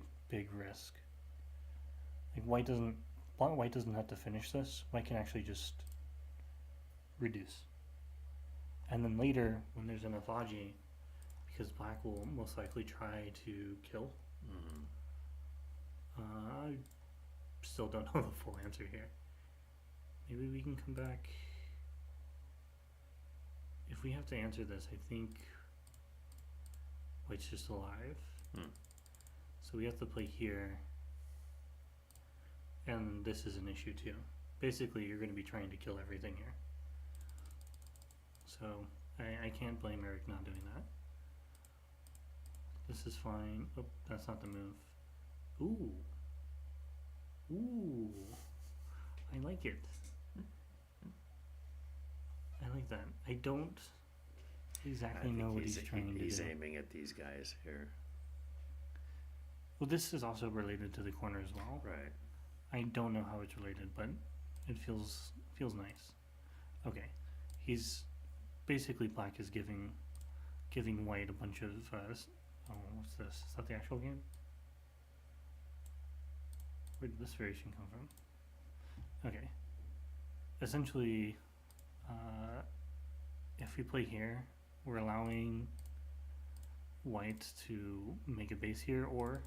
risk. Like White doesn't have to finish this. White can actually just reduce. And then later, when there's enough Aji, because Black will most likely try to kill. Mm. I still don't know the full answer here. Maybe we can come back. If we have to answer this, I think White's just alive. Hmm. So we have to play here. And this is an issue too. Basically, you're going to be trying to kill everything here. So I can't blame Eric not doing that. This is fine. Oh, that's not the move. Ooh. Ooh. I like it. I like that. I don't exactly know what he's trying to He's do. aiming at these guys here. Well, this is also related to the corner as well. Right. I don't know how it's related, but it feels nice. Okay, he's basically Black is giving White a bunch of oh, what's this? Is that the actual game? Where did this variation come from? Okay, essentially, if we play here, we're allowing White to make a base here, or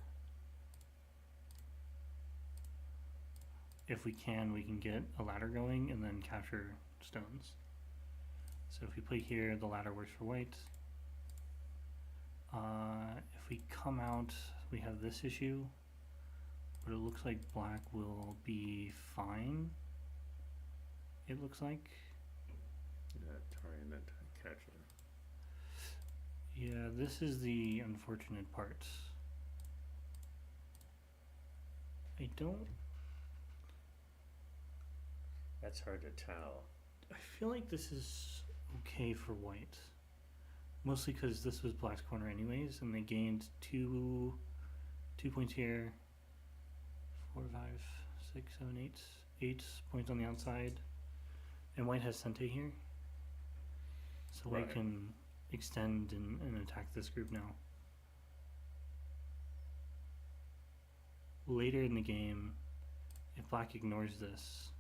if we can get a ladder going and then capture stones. So if we play here, the ladder works for White. If we come out, we have this issue, but it looks like Black will be fine. It looks like. Trying to catch him. Yeah, this is the unfortunate part. I don't. That's hard to tell. I feel like this is okay for White. Mostly because this was Black's corner anyways, and they gained 2 points here. 4, 5, 6, 7, 8. 8 points on the outside. And White has Sente here. So White Right. can extend and attack this group now. Later in the game, if Black ignores this,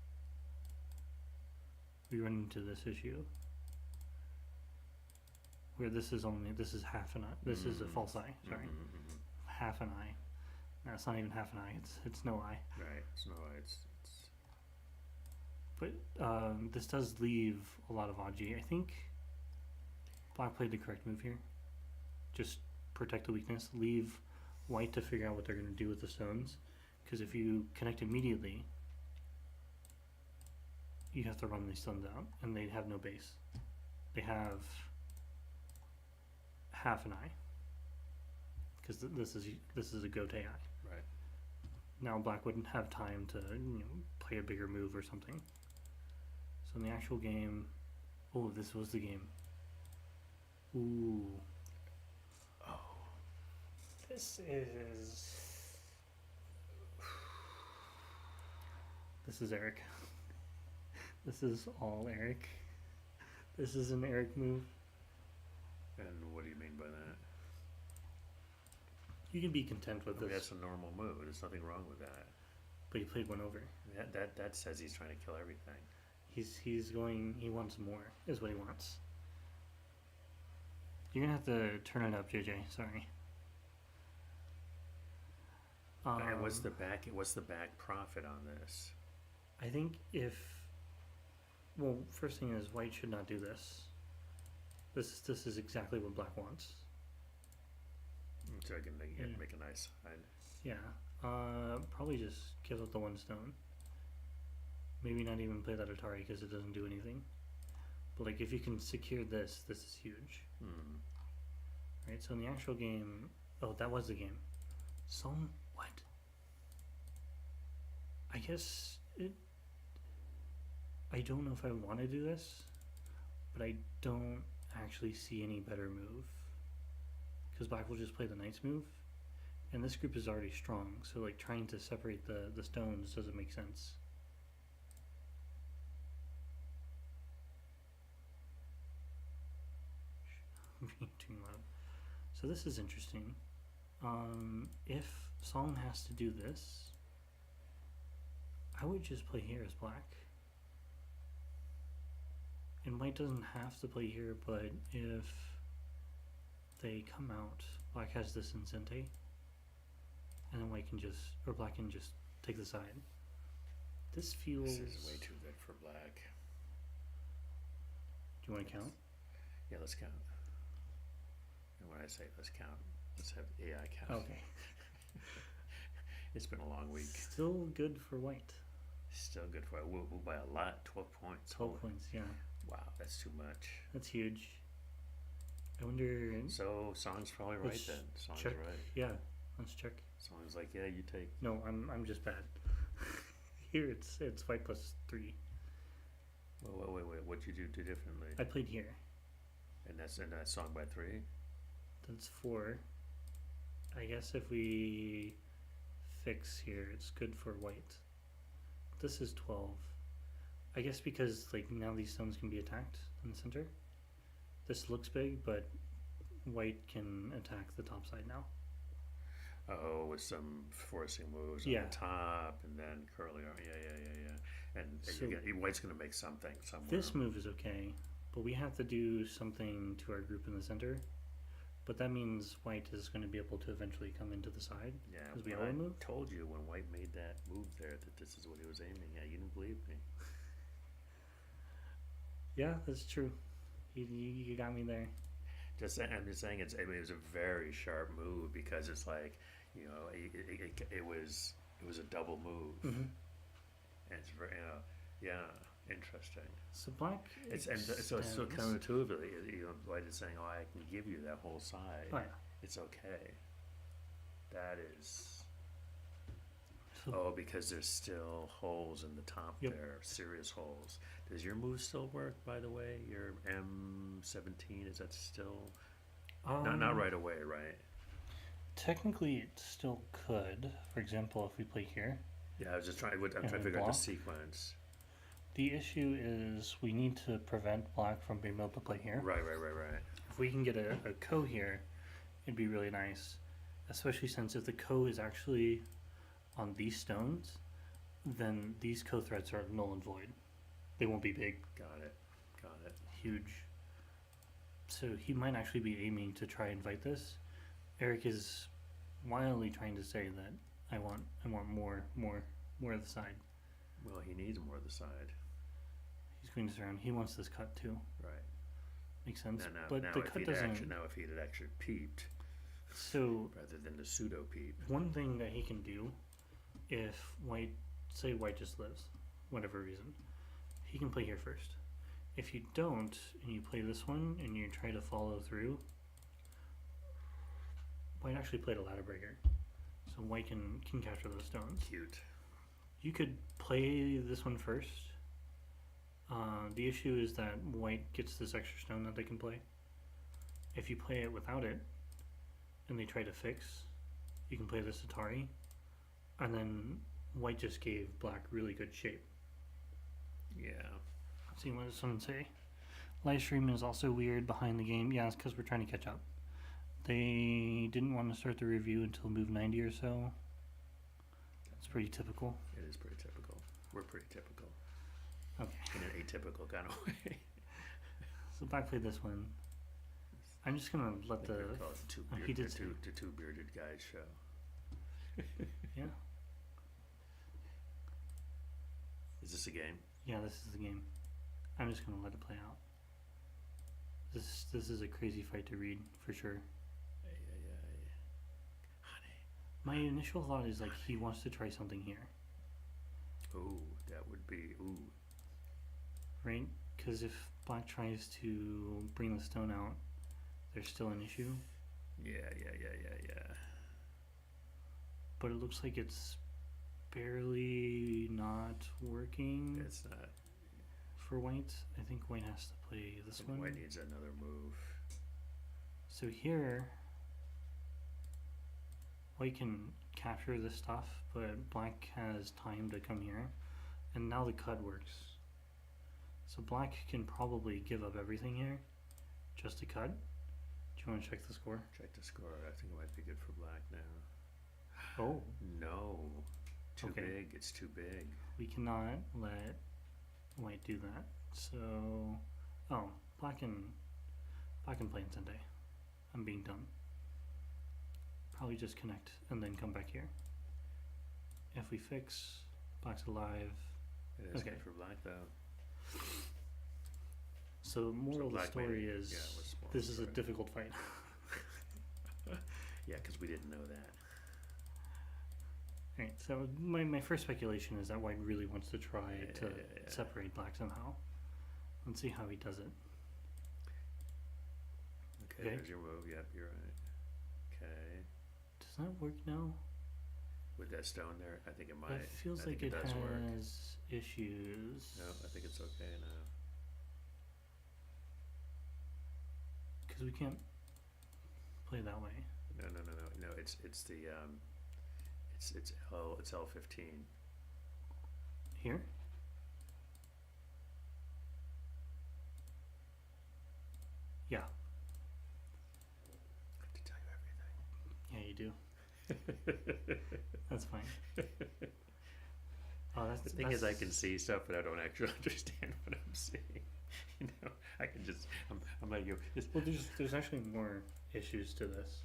we run into this issue. Where this is half an eye. This is a false eye, sorry. Half an eye. No, it's not even half an eye, it's no eye. Right. It's no. It's. But this does leave a lot of Aji. I think Black played the correct move here. Just protect the weakness. Leave White to figure out what they're going to do with the stones. Because if you connect immediately, you have to run these stones out, and they have no base. they have half an eye because this is a goat AI. Right. Now black wouldn't have time to play a bigger move or something. So in the actual game, oh, this was the game. Ooh. Oh. This is Eric. This is all Eric. This is an Eric move. And what do you mean by that? You can be content with this. That's a normal move. There's nothing wrong with that. But he played one over. That says he's trying to kill everything. He's going. He wants more. Is what he wants. You're gonna have to turn it up, JJ. Sorry. And what's the back profit on this? I think well, first thing is white should not do this. This is exactly what black wants. So I can make a nice side. Yeah. Probably just give up the one stone. Maybe not even play that Atari because it doesn't do anything. But like if you can secure this is huge. Right. So in the actual game, oh, that was the game. Song what? I guess it. I don't know if I want to do this, but I don't actually see any better move. Because black will just play the knight's move, and this group is already strong, so like trying to separate the stones doesn't make sense. I'm being too loud. So this is interesting. If Song has to do this, I would just play here as black. And white doesn't have to play here, but if they come out, black has this incente, and then white can just, or black can just take the side. This feels... This is way too good for black. Do you want to count? Yeah, let's count. And when I say let's count, let's have AI count. Okay. It's been a long week. Still good for white. Still good for white. We'll by a lot, 12 points. 12 points, yeah. Wow, that's too much. That's huge. I wonder... So, Song's probably right then. Song's check. right. Yeah, let's check. Song's like, yeah, you take... No, I'm just bad. Here it's white plus 3. Wait. What'd you do differently? I played here. And that's Song by 3? That's 4. I guess if we fix here, it's good for white. This is 12. I guess because like now these stones can be attacked in the center. This looks big, but white can attack the top side now. Oh, with some forcing moves on the top, and then curly arm. Yeah. And so white's going to make something somewhere. This move is okay, but we have to do something to our group in the center. But that means white is going to be able to eventually come into the side. Yeah, because we I move. Told you when white made that move there that this is what he was aiming at. You didn't believe me. Yeah, that's true. You got me there. I'm just saying it was a very sharp move because it's like, it was a double move. And it's very interesting. So black. So counterintuitively, white is saying, "Oh, I can give you that whole side. Oh, yeah. It's okay." That is. So because there's still holes in the top there, serious holes. Does your move still work, by the way? Your M17, is that still... not right away, right? Technically, it still could. For example, if we play here. Yeah, I'm trying to figure out the sequence. The issue is we need to prevent black from being able to play here. Right. If we can get a ko here, it'd be really nice. Especially since if the ko is actually on these stones, then these ko threats are null and void. They won't be big. Got it. Huge. So he might actually be aiming to try and fight this. Eric is wildly trying to say that I want more of the side. Well, he needs more of the side. He's going to surround. He wants this cut too. Right. Makes sense. But the cut doesn't. If he had actually peeped. So rather than the pseudo peep. One thing that he can do, if white just lives, whatever reason, he can play here first. If you don't, and you play this one, and you try to follow through, white actually played a ladder breaker. So white can capture those stones. Cute. You could play this one first. The issue is that white gets this extra stone that they can play. If you play it without it, and they try to fix, you can play this Atari, and then white just gave black really good shape. Yeah. Let's see, what does someone say? Live stream is also weird behind the game. Yeah, it's because we're trying to catch up. They didn't want to start the review until move 90 or so. That's pretty typical. It is pretty typical. We're pretty typical. Okay. In an atypical kind of way. So black played this one. I'm just gonna let the he did say. The two bearded guys show. Yeah. Is this a game? Yeah, this is the game. I'm just gonna let it play out. This is a crazy fight to read for sure. Honey. My initial thought is like he wants to try something here. Ooh, that would be ooh. Right? Because if black tries to bring the stone out, there's still an issue. Yeah. But it looks like it's barely not working. It's not. For white, I think white has to play this one. White needs another move. So here, white can capture this stuff, but black has time to come here, and now the cut works. So black can probably give up everything here, just to cut. Do you want to check the score? Check the score. I think it might be good for black now. Oh. No. Too Okay. big. It's too big. We cannot let white do that. So, oh, black can play in Sente. I'm being dumb. Probably just connect and then come back here. If we fix, black's alive. It is Okay. good for black though. So moral of the black story made- is yeah, what's the moral this of is the a story? difficult fight. Yeah, because we didn't know that. Alright, so my first speculation is that white really wants to try to Yeah. separate black somehow. Let's see how he does it. Okay, Okay. there's your move. Yep, you're right. Okay. Does that work now? With that stone there, I think it might. It feels I like think it does work. has issues. No, I think it's okay now. Because we can't play that way. No. It's the it's L15. Here? Yeah. I have to tell you everything. Yeah, you do. That's fine. Oh, The thing is, I can see stuff, but I don't actually understand what I'm seeing. You know, I can just, I'm like you. Well, there's actually more issues to this.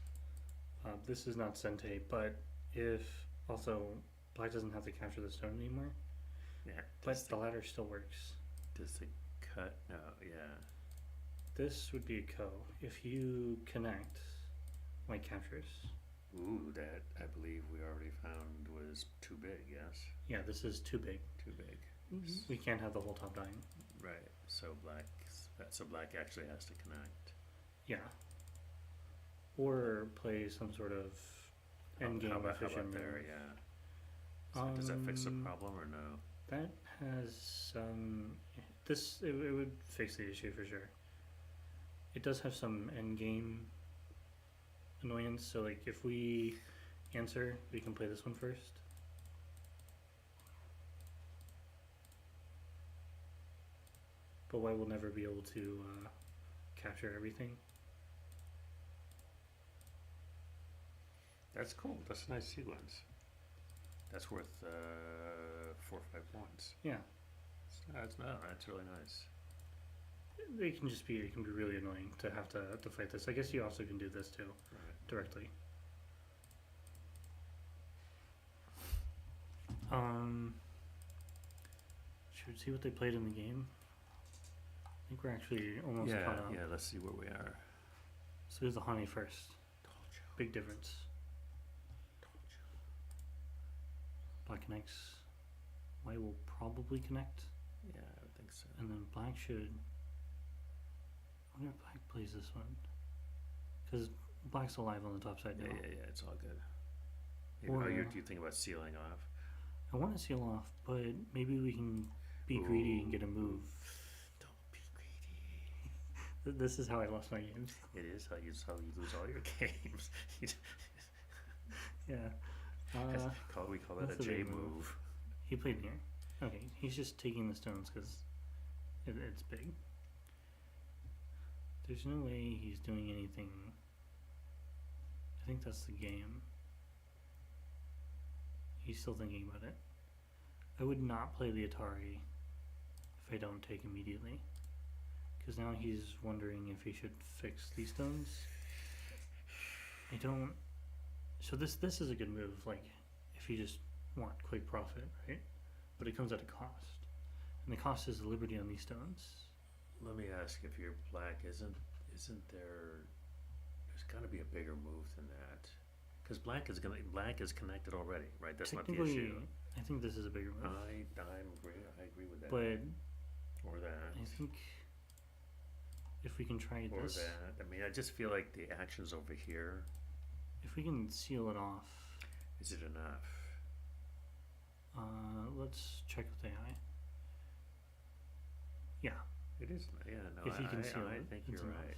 This is not Sente, but if also black doesn't have to capture the stone anymore, Yeah. but the ladder still works. Does the cut? No. Yeah. This would be a ko. If you connect, white captures. Ooh, that I believe we already found was too big. Yes. Yeah, this is too big. Too big. We can't have the whole top dying. Right. So black actually has to connect. Yeah. Or play some sort of end game how about efficient there? move. Yeah. So does that fix the problem or no? That has some. It would fix the issue for sure. It does have some end game annoyance. So like if we answer, we can play this one first. But white will never be able to capture everything. That's cool. That's a nice sequence. That's worth 4 or 5 points. Yeah. That's really nice. It can be really annoying to have to fight this. I guess you also can do this too, Right. directly. Should we see what they played in the game? I think we're actually almost caught up. Yeah. Let's see where we are. So here's the honey first. Told you. Big difference. Told you. Black connects. White will probably connect, Yeah, I would think so. and then black should wonder if black plays this one. Because black's alive on the top side now. Yeah, it's all good. Or- do you think about sealing off? I want to seal off, but maybe we can be greedy and get a move. Don't be greedy. This is how I lost my games. It is how you lose all your games. Yeah. We call that That's a a J big move. move. He played here. Okay, he's just taking the stones because it's big. There's no way he's doing anything. I think that's the game. He's still thinking about it. I would not play the Atari if I don't take immediately. Because now he's wondering if he should fix these stones. I don't... So this is a good move, like, if you just want quick profit, right? But it comes at a cost. And the cost is the liberty on these stones. Let me ask, if you're black, isn't there... There's got to be a bigger move than that. Because black is connected already, right? That's not the issue. I think this is a bigger move. I agree with that. But or that. I think if we can try Or this, that. I mean, I just feel like the action's over here. if we can seal it off, Is it enough? let's check with AI. Yeah, It is. Yeah, no, if you can seal I it, think it's you're enough. right.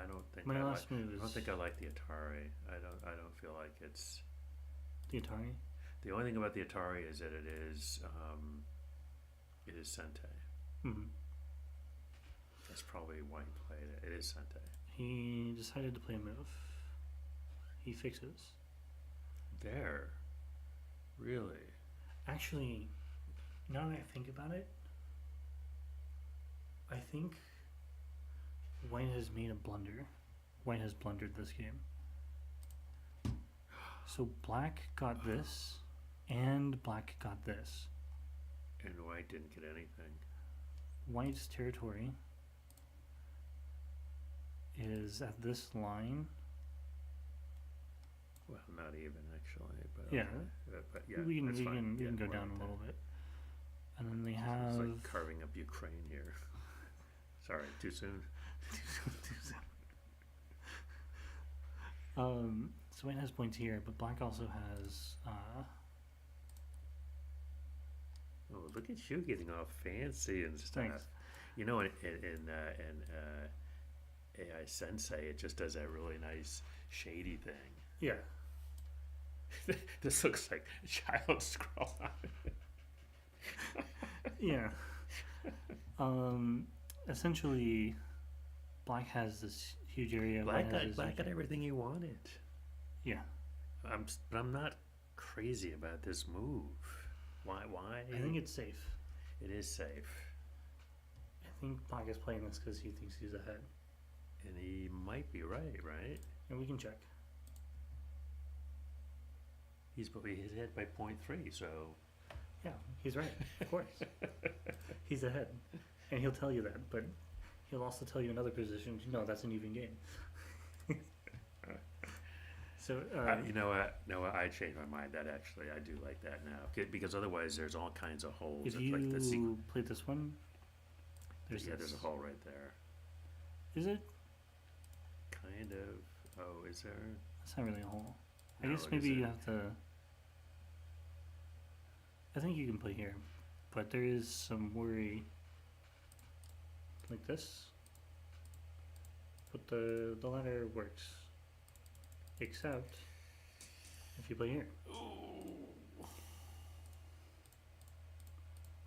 I don't think My I last like, move I don't is think I like the Atari. I don't feel like it's... the Atari. The only thing about the Atari is that it is Sente. Mm-hmm. That's probably why he played it. It is Sente. He decided to play a move. He fixes. There. Really? Actually, now that I think about it, I think White has made a blunder. White has blundered this game. So black got this, and black got this. And white didn't get anything. White's territory is at this line. Well, not even actually, but Yeah. okay. But yeah, we can that's fine. we Yeah, can go we're down right a there. little bit, and then they It's have. like carving up Ukraine here. Sorry, too soon. So white has points here, but black also has. Oh, look at you getting all fancy and stuff. Thanks. You know, in AI Sensei, it just does that really nice shady thing. Yeah. This looks like a child scroll. Yeah. Essentially, black has this huge area. Black white has this got huge- everything he wanted. Yeah. But I'm not crazy about this move. Why? I think it's safe. It is safe, I think black is playing this because he thinks he's ahead, and he might be right. and we can check. He's ahead by 0.3, so Yeah, he's right. Of course, he's ahead, and he'll tell you that. But he'll also tell you in other positions, no, that's an even game. So you know what? No, I changed my mind. That actually, I do like that now. Because otherwise, there's all kinds of holes. if It's you like the play this one, there's a hole right there. Is it? Kind of. Oh, is there? That's not really a hole. I No, guess it maybe you isn't. have to. I think you can play here, but there is some worry. Like this. But the ladder works. Except if you play here.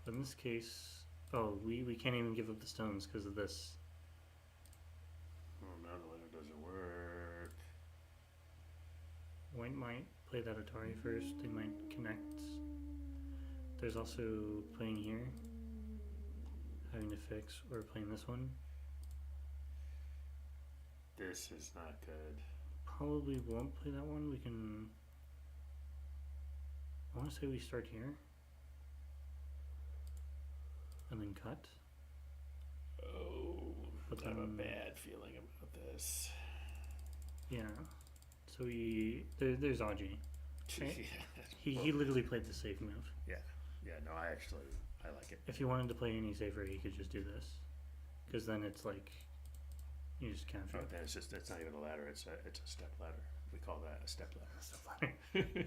But in this case, we can't even give up the stones because of this. Oh no, the ladder doesn't work. White might play that Atari first. They might connect. There's also playing here, having to fix, or playing this one. This is not good. Probably won't play that one. We can. I want to say we start here, and then cut. Oh, But I have a then- bad feeling about this. Yeah. So there's Audrey. Right. He literally played the safe move. Yeah, no, I like it. If he wanted to play any safer, he could just do this, because then it's like You just capture. Oh, that's not even a ladder. It's a step ladder. We call that a step ladder. Step ladder.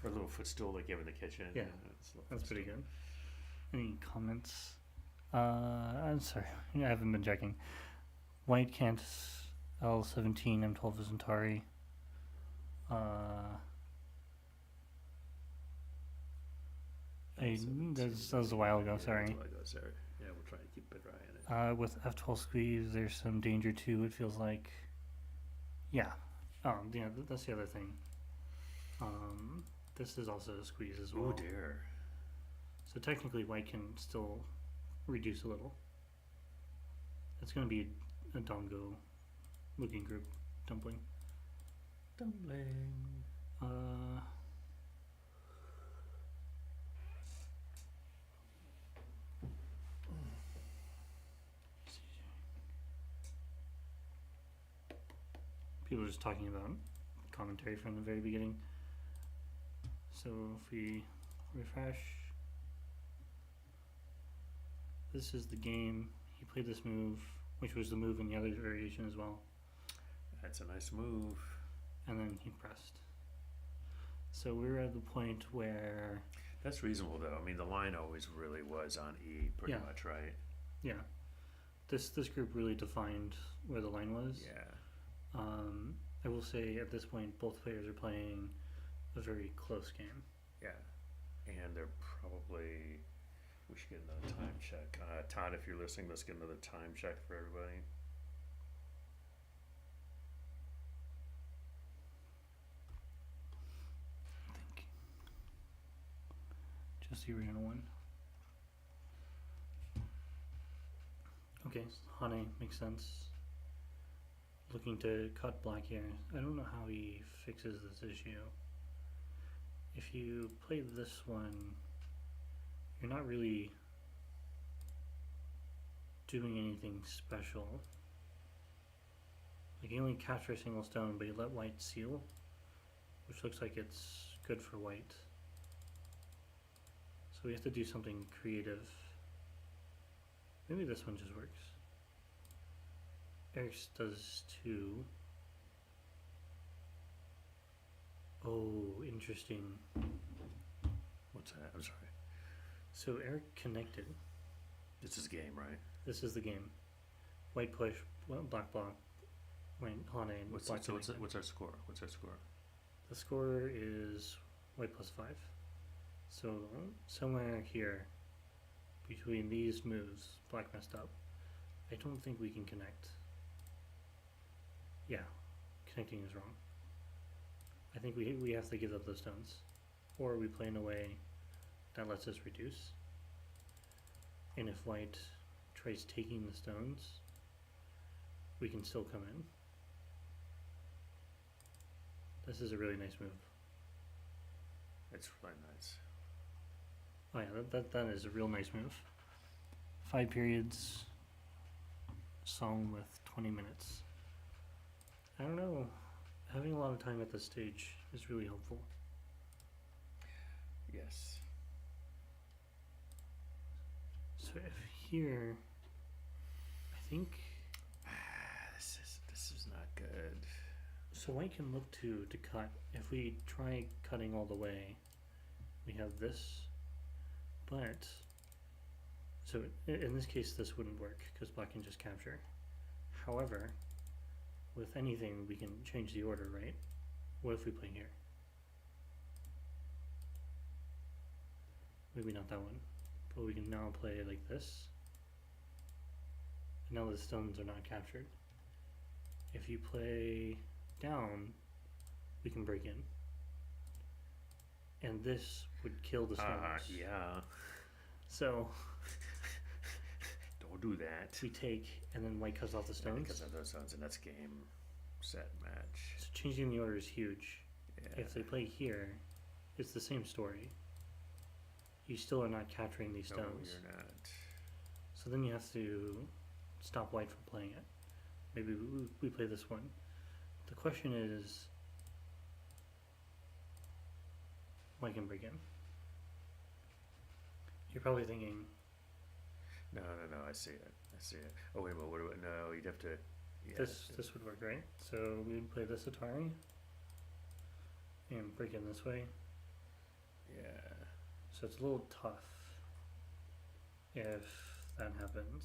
Or a little footstool like you have in the kitchen. Yeah, that's pretty good. Any comments? I'm sorry, I haven't been checking. White can't L17 M12 is Antari. That was a while ago, sorry. Yeah, we'll try to keep a dry on it. With F12 squeeze, there's some danger too, it feels like. Yeah. Yeah, that's the other thing. This is also a squeeze as well. Oh dear. So technically white can still reduce a little. It's going to be a Dongo looking group. Dumpling. People are just talking about commentary from the very beginning. So if we refresh, this is the game. He played this move, which was the move in the other variation as well. That's a nice move. And then he pressed. So we were at the point where... That's reasonable though. I mean, the line always really was on E pretty much, right? Yeah. This group really defined where the line was. Yeah. I will say at this point both players are playing a very close game. Yeah. And they're probably... We should get another time check. Todd, if you're listening, let's get another time check for everybody. I think just the arena one. Okay, Hane makes sense. Looking to cut black here. I don't know how he fixes this issue. If you play this one, you're not really doing anything special. Like you only capture a single stone, but you let white seal, which looks like it's good for white. So we have to do something creative. Maybe this one just works. Eric's does too. Oh, interesting. What's that? I'm sorry. So Eric connected. This is game, right? This is the game. White push, black block, white Hane, and What's black our score? What's our score? The score is white +5. So somewhere here, between these moves, black messed up. I don't think we can connect. Yeah, connecting is wrong. I think we have to give up those stones. Or we play in a way that lets us reduce. And if white tries taking the stones, we can still come in. This is a really nice move. It's really nice. Oh yeah, that is a real nice move. 5 periods, song with 20 minutes. I don't know, having a lot of time at this stage is really helpful. Yes. So if here, I think this is not good. so white can look to cut. If we try cutting all the way, we have this, but so in this case this wouldn't work because black can just capture. However, with anything we can change the order, right? What if we play here? Maybe not that one, but we can now play like this. And now the stones are not captured. If you play down, we can break in. And this would kill the stones. Yeah. So don't do that. we take, and then white cuts off the stones. Because of those stones, and that's game, set, match. So changing the order is huge. Yeah. If they play here, it's the same story. You still are not capturing these stones. No, you're not. So then you have to stop white from playing it. Maybe we play this one. The question is, white can break in. You're probably thinking, No, I see it. Oh wait a minute. No, Yeah. This would work, right? So we would play this Atari and break in this way. Yeah. So it's a little tough if that happens.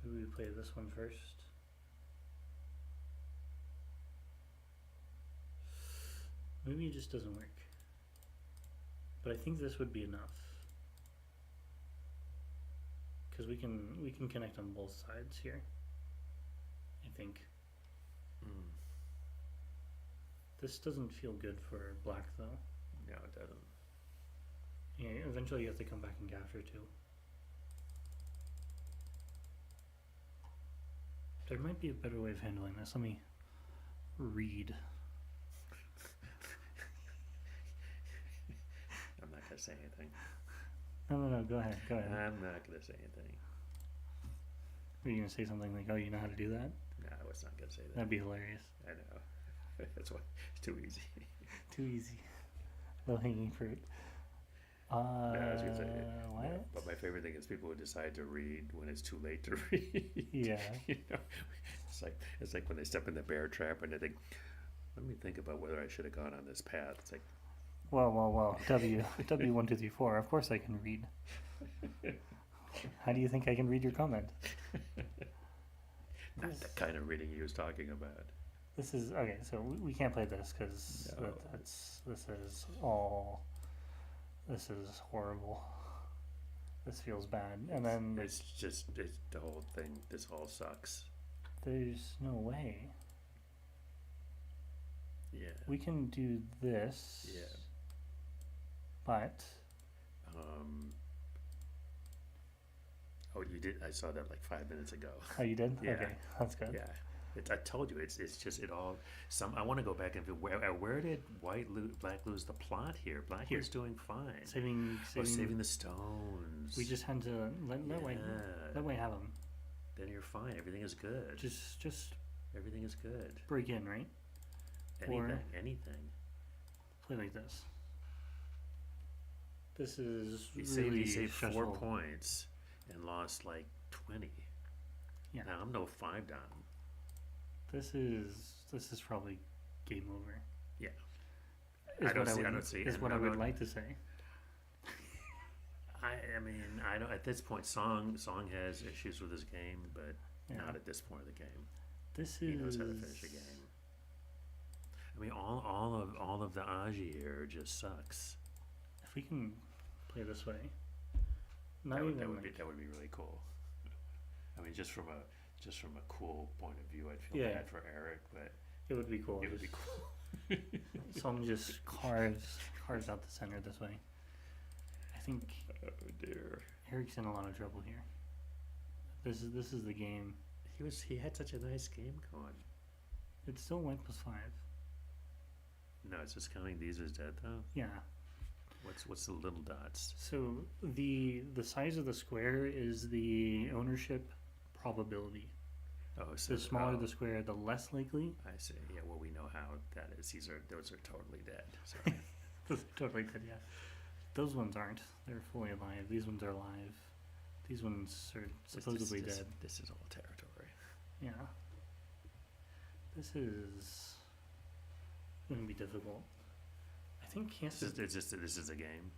Maybe we play this one first. Maybe it just doesn't work. But I think this would be enough. Because we can connect on both sides here. I think. Mm. This doesn't feel good for black though. No, it doesn't. Yeah, eventually you have to come back and capture too. There might be a better way of handling this. Let me read. I'm not gonna say anything. No, go ahead. I'm not gonna say anything. Were you gonna say something like, oh, you know how to do that? No, I was not gonna say that. That'd be hilarious. I know. That's why it's too easy. Too easy. Low hanging fruit. No, I was gonna say What? no, but my favorite thing is people who decide to read when it's too late to read. Yeah. You know, it's like when they step in the bear trap and they think, let me think about whether I should have gone on this path. It's like, Well. W123 Of course I can read. How do you think I can read your comment? not the kind of reading he was talking about. This is okay. So we can't play this because No. this is horrible. This feels bad. And then It's the whole thing. This all sucks. there's no way Yeah. we can do this. Yeah. But Oh, you did. I saw that like 5 minutes ago. oh, you did? Yeah. Okay, that's good. Yeah. I told you it's just it all. I want to go back and where did black lose the plot here? Black Here. was doing fine. Saving the stones. We just had to let White have them. Then you're fine. Everything is good. Just Everything is good. break in, right? Anything. Play like this. This is He really saved 4 stressful. points and lost like 20. Yeah. Now I'm no 5 down. This is probably game over. Yeah. Is I don't what see. Is and what I I'm would not- like to say. I mean, I don't. At this point, Song has issues with his game, but Yeah. not at this point of the game. This He knows is how to finish a game. I mean, all of the Aji here just sucks. if we can play this way. Not That would, even that would like, be that would be really cool. I mean, just from a cool point of view, I'd feel Yeah. bad for Eric, but it would be cool. it would be cool. Someone just carves out the center this way. I think Oh dear. Eric's in a lot of trouble here. This is the game. He had such a nice game going. It's still white +5. No, it's just counting these as dead though. Yeah. What's the little dots? So the size of the square is the ownership probability. Oh, so The smaller the square, the less likely. I see. Yeah, well, we know how that is. Those are totally dead. Sorry. Totally good, yeah. Those ones aren't. They're fully alive. These ones are alive. These ones are supposedly dead. This is all territory. Yeah. This is going to be difficult. I think he has to. This is a game.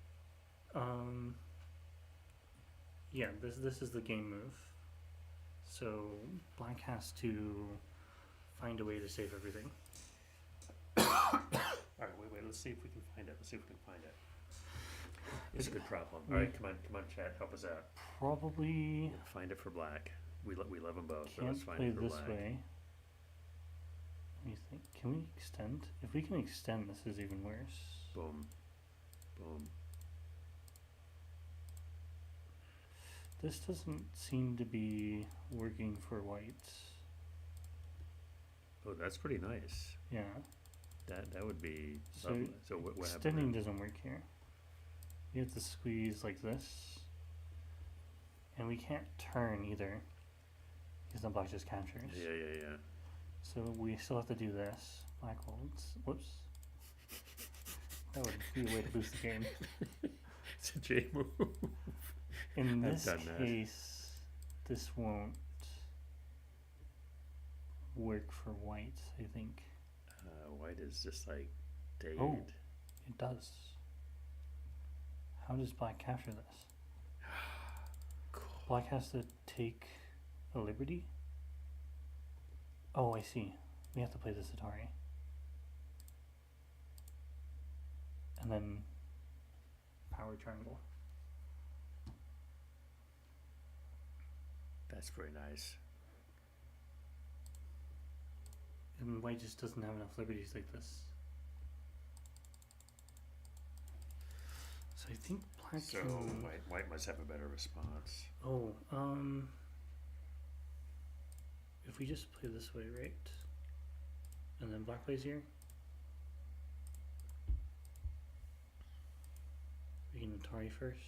Yeah, this is the game move. So black has to find a way to save everything. All right, wait. Let's see if we can find it. It's a good problem. All right, come on, chat, help us out. Probably Find it for black. We love them both, but can't let's find play it for this black. way. Let me think. Can we extend? If we can extend, this is even worse. Boom, boom. This doesn't seem to be working for white. Oh, that's pretty nice. Yeah. That would be So lovely. So what extending happened? doesn't work here. You have to squeeze like this. And we can't turn either. Because then black just captures. Yeah. So we still have to do this. Black holds. Whoops. That would be a way to boost the game. It's a J move. In I've this done that. case, this won't. work for white, I think. White is just like dead. Oh, it does. How does black capture this? Cool. Black has to take a liberty? Oh, I see. We have to play this Atari. And then power triangle. That's pretty nice. And white just doesn't have enough liberties like this. So I think black So can... white must have a better response. Oh, if we just play this way, right? And then black plays here. We can Atari first.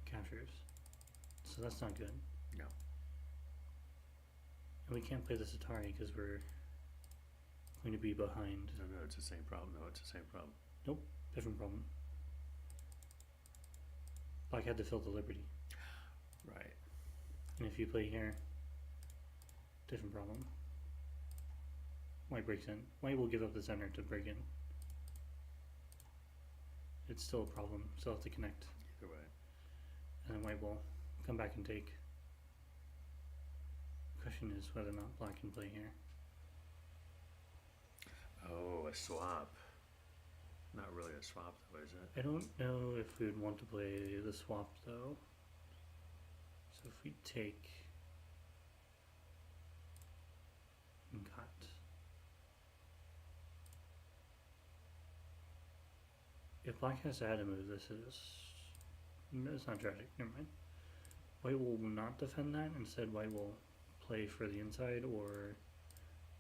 Captures. So that's not good. No. And we can't play this Atari because we're going to be behind. No, it's the same problem. No, it's the same problem. Nope, different problem. Black had to fill the liberty. Right. And if you play here, different problem. White breaks in. White will give up the center to break in. It's still a problem, still have to connect. Either way. And then white will come back and take. The question is whether or not black can play here. Oh, a swap. Not really a swap though, is it? I don't know if we would want to play the swap though. So if we take and cut. If black has to add a move, this is... No, it's not tragic, never mind. White will not defend that, instead white will play for the inside or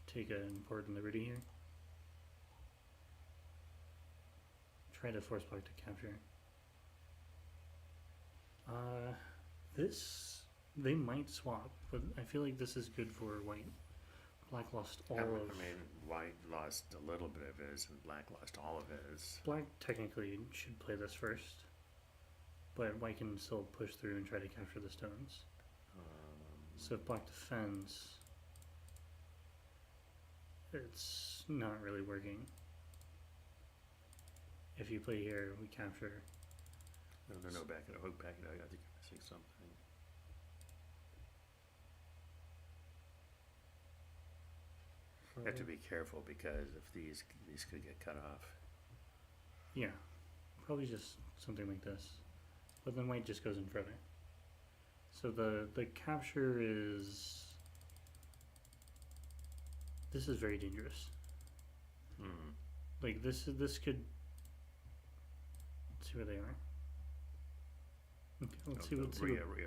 take an important liberty here. Try to force black to capture. This, they might swap, but I feel like this is good for white. Black lost all of... I mean, white lost a little bit of his and black lost all of his. Black technically should play this first, but white can still push through and try to capture the stones. So if black defends, it's not really working. If you play here, we capture. No, back it up. Back it up. I think you're missing something. You have to be careful because if these could get cut off. Yeah, probably just something like this. But then white just goes in further. So the capture is... This is very dangerous. Hmm. Like this could... Let's see where they are. Okay, let's see what...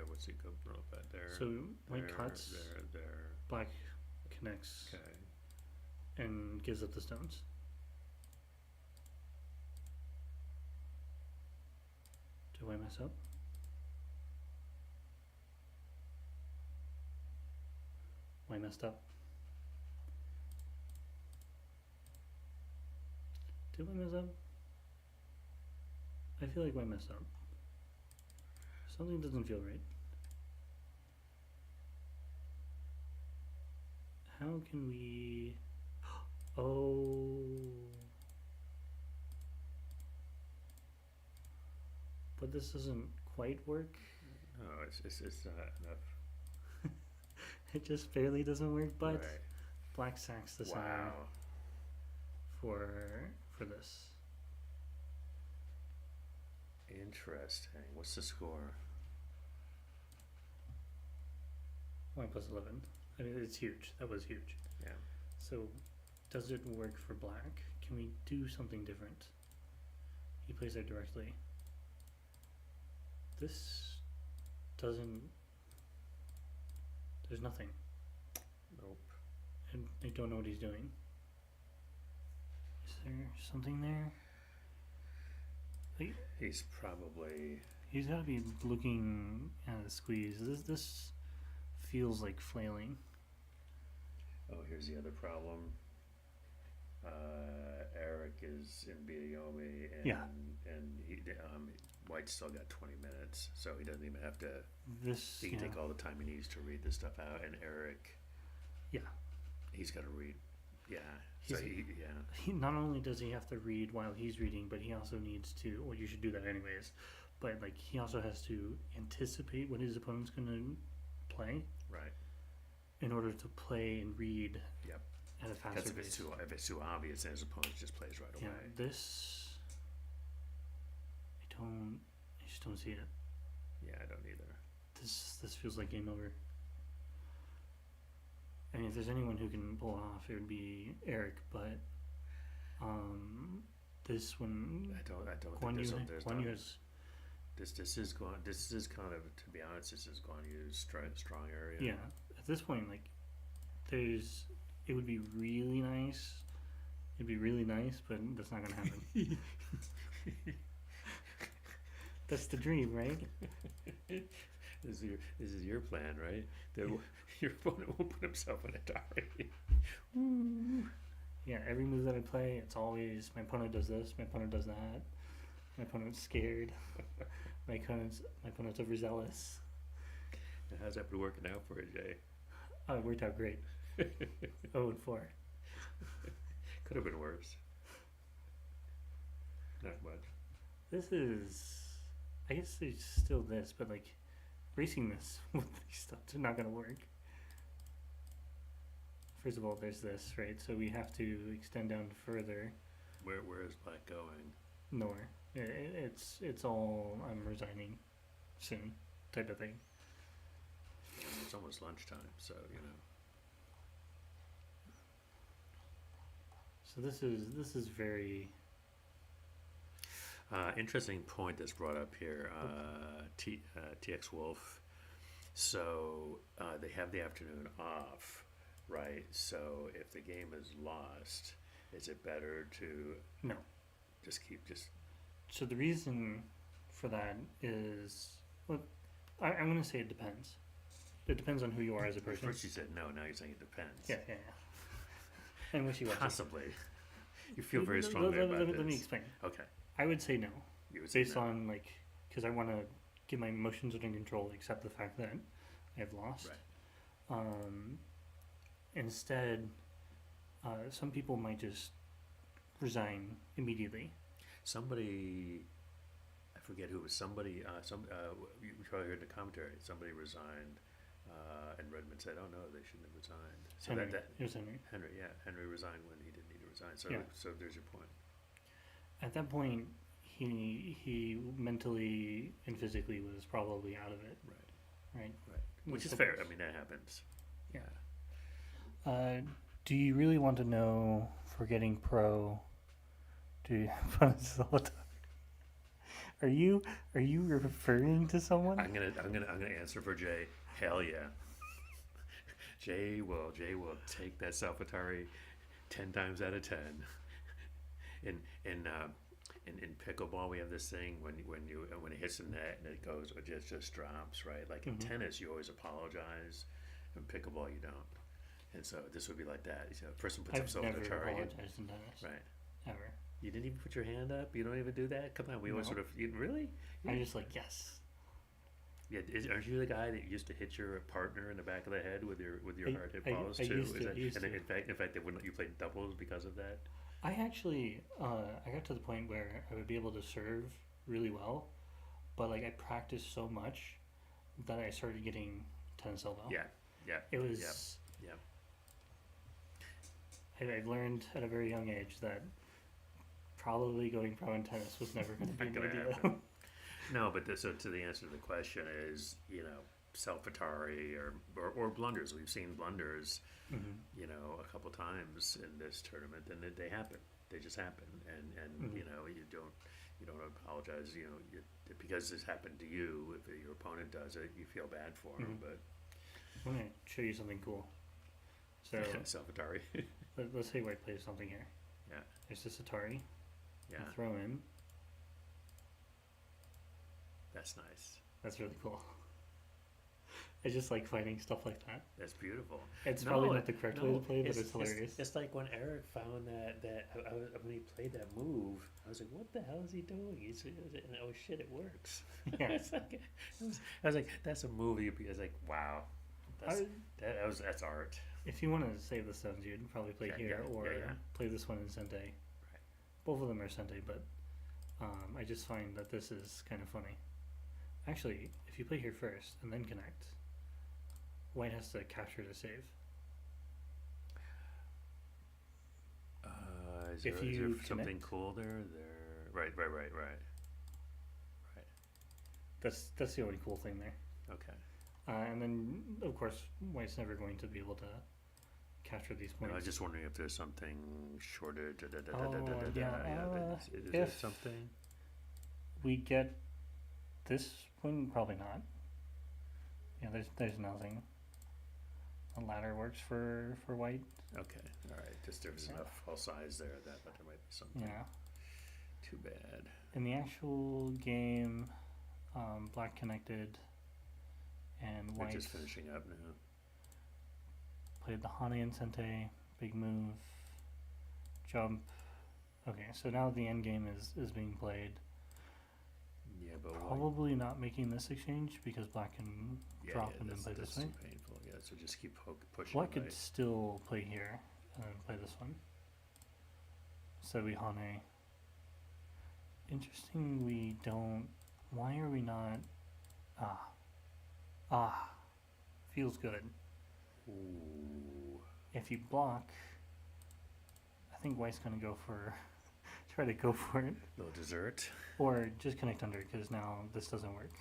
What's he go real bad there? So white cuts, There. black connects, Okay. and gives up the stones. Do I mess up? Why messed up? Did I mess up? I feel like I messed up. Something doesn't feel right. How can we... Oh... But this doesn't quite work. No, it's not enough. It just barely doesn't work, but Right. black sacks the center Wow. for this. Interesting. What's the score? 1 plus 11. I mean, it's huge. That was huge. Yeah. So, does it work for black? Can we do something different? He plays there directly. This doesn't... There's nothing. Nope. And I don't know what he's doing. Is there something there? Like, He's probably... he's got to be looking at the squeeze. This feels like flailing. Oh, here's the other problem. Eric is in Biyomi, and Yeah. and White's still got 20 minutes, so he doesn't even have to. This He can take all the time he needs to read this stuff out. And Eric, Yeah. he's got to read. Yeah. He's- So He not only does he have to read while he's reading, but he also needs to. Well, you should do that anyways. But like he also has to anticipate what his opponent's going to play right. in order to play and read Yep. at a Because faster if pace. it's too obvious, then his opponent just plays right Yeah, away. this I just don't see it. Yeah, I don't either. This feels like game over. I mean, if there's anyone who can pull it off, it would be Eric. But this one, I don't Guanyu think there's Guanyu not, has this is kind of, to be honest, this is Guanyu's strong area. yeah. At this point, like it would be really nice. It'd be really nice, but that's not gonna happen. That's the dream, right? This is your plan, right? Your opponent won't put himself in a diary. Yeah, every move that I play, it's always my opponent does this, my opponent does that, my opponent's scared, my opponent's overzealous. Now, how's that been working out for you, Jay? Oh, it worked out great. 0-4. Could have been worse. Not much. This is, I guess there's still this, but like racing this with these stuff is not gonna work. First of all, there's this, right? So we have to extend down further. Where is Black going? Nowhere. It's all I'm resigning soon type of thing. It's almost lunchtime, so So this is very interesting point that's brought up here. TX Wolf. So they have the afternoon off, right? So if the game is lost, is it better to no. just So the reason for that is, well, I'm going to say it depends. It depends on who you are as a person. First you said no, now you're saying it depends. Yeah. And wish you was. Possibly. You feel very strongly about this. Let me explain. Okay. I would say no, You would say based no. on because I want to get my emotions under control, accept the fact that I've lost. Right. Instead, some people might just resign immediately. Somebody, I forget who it was. Somebody, you probably heard in the commentary. Somebody resigned, and Redmond said, "Oh no, they shouldn't have resigned." So Henry. that It was Henry. Henry resigned when he didn't need to resign. So Yeah. so there's your point. At that point, he mentally and physically was probably out of it. Right. Which is So- fair. I mean, that happens. Yeah. Do you really want to know for getting pro? Do you have fun all the time? Are you referring to someone? I'm gonna answer for Jay. Hell yeah. Jay will take that Salvatore 10 times out of 10. In pickleball, we have this thing when it hits the net and it goes, it just drops, right? Like in tennis, you always apologize. In pickleball, you don't. And so this would be like that. So a person puts I've himself never in a target. apologized in tennis. Right. Ever. You didn't even put your hand up. You don't even do that. Come on, we always No. sort of really. I'm just like, yes. Yeah, aren't you the guy that used to hit your partner in the back of the head with your hard hit balls I too? used to, That, I used and to. in fact, they wouldn't let you play doubles because of that. I actually, I got to the point where I would be able to serve really well, but like I practiced so much that I started getting tennis elbow. Yeah. It was. Yeah. I've learned at a very young age that probably going pro in tennis was never going to be Not an gonna idea. happen. No, but so to the answer to the question is, Salvatore or blunders. We've seen blunders, a couple times in this tournament, and they happen. They just happen, and you don't apologize. Because this happened to you. If your opponent does it, you feel bad for him. But I'm going to show you something cool. So Salvatore. let's say White plays something here. Yeah. There's this Atari. Yeah, I'll throw in. that's nice. That's really cool. I just like finding stuff like that. That's beautiful. It's probably not the correct way to play, but it's hilarious. It's like when Eric found when he played that move, I was like, "What the hell is he doing?" And oh shit, it works. Yeah. I was like, "That's a movie." I was like, "Wow, that's art." If you want to save the stones, you'd probably play here or play this one in Sente. Right. Both of them are Sente, but I just find that this is kind of funny. Actually, if you play here first and then connect, White has to capture to save. Is there something cool there? Right. That's the only cool thing there. Okay. And then, of course, White's never going to be able to capture these points. I was just wondering if there's something shorter. Is there something? We get this one, probably not. Yeah, there's nothing. The ladder works for White. Okay, all right. Just there's enough all sides there that there might be something. Yeah. Too bad. In the actual game, Black connected, and White just finishing up now. Played the Hane and Sente, big move, jump. Okay, so now the end game is being played. Yeah, but probably not making this exchange because Black can drop and then play this way. That's too painful. Yeah, so just keep pushing. Black could still play here and then play this one. So we Hane. Interesting. We don't. Why are we not? Feels good. Ooh. If you block, I think White's gonna go for. Try to go for it. Little dessert. Or just connect under because now this doesn't work.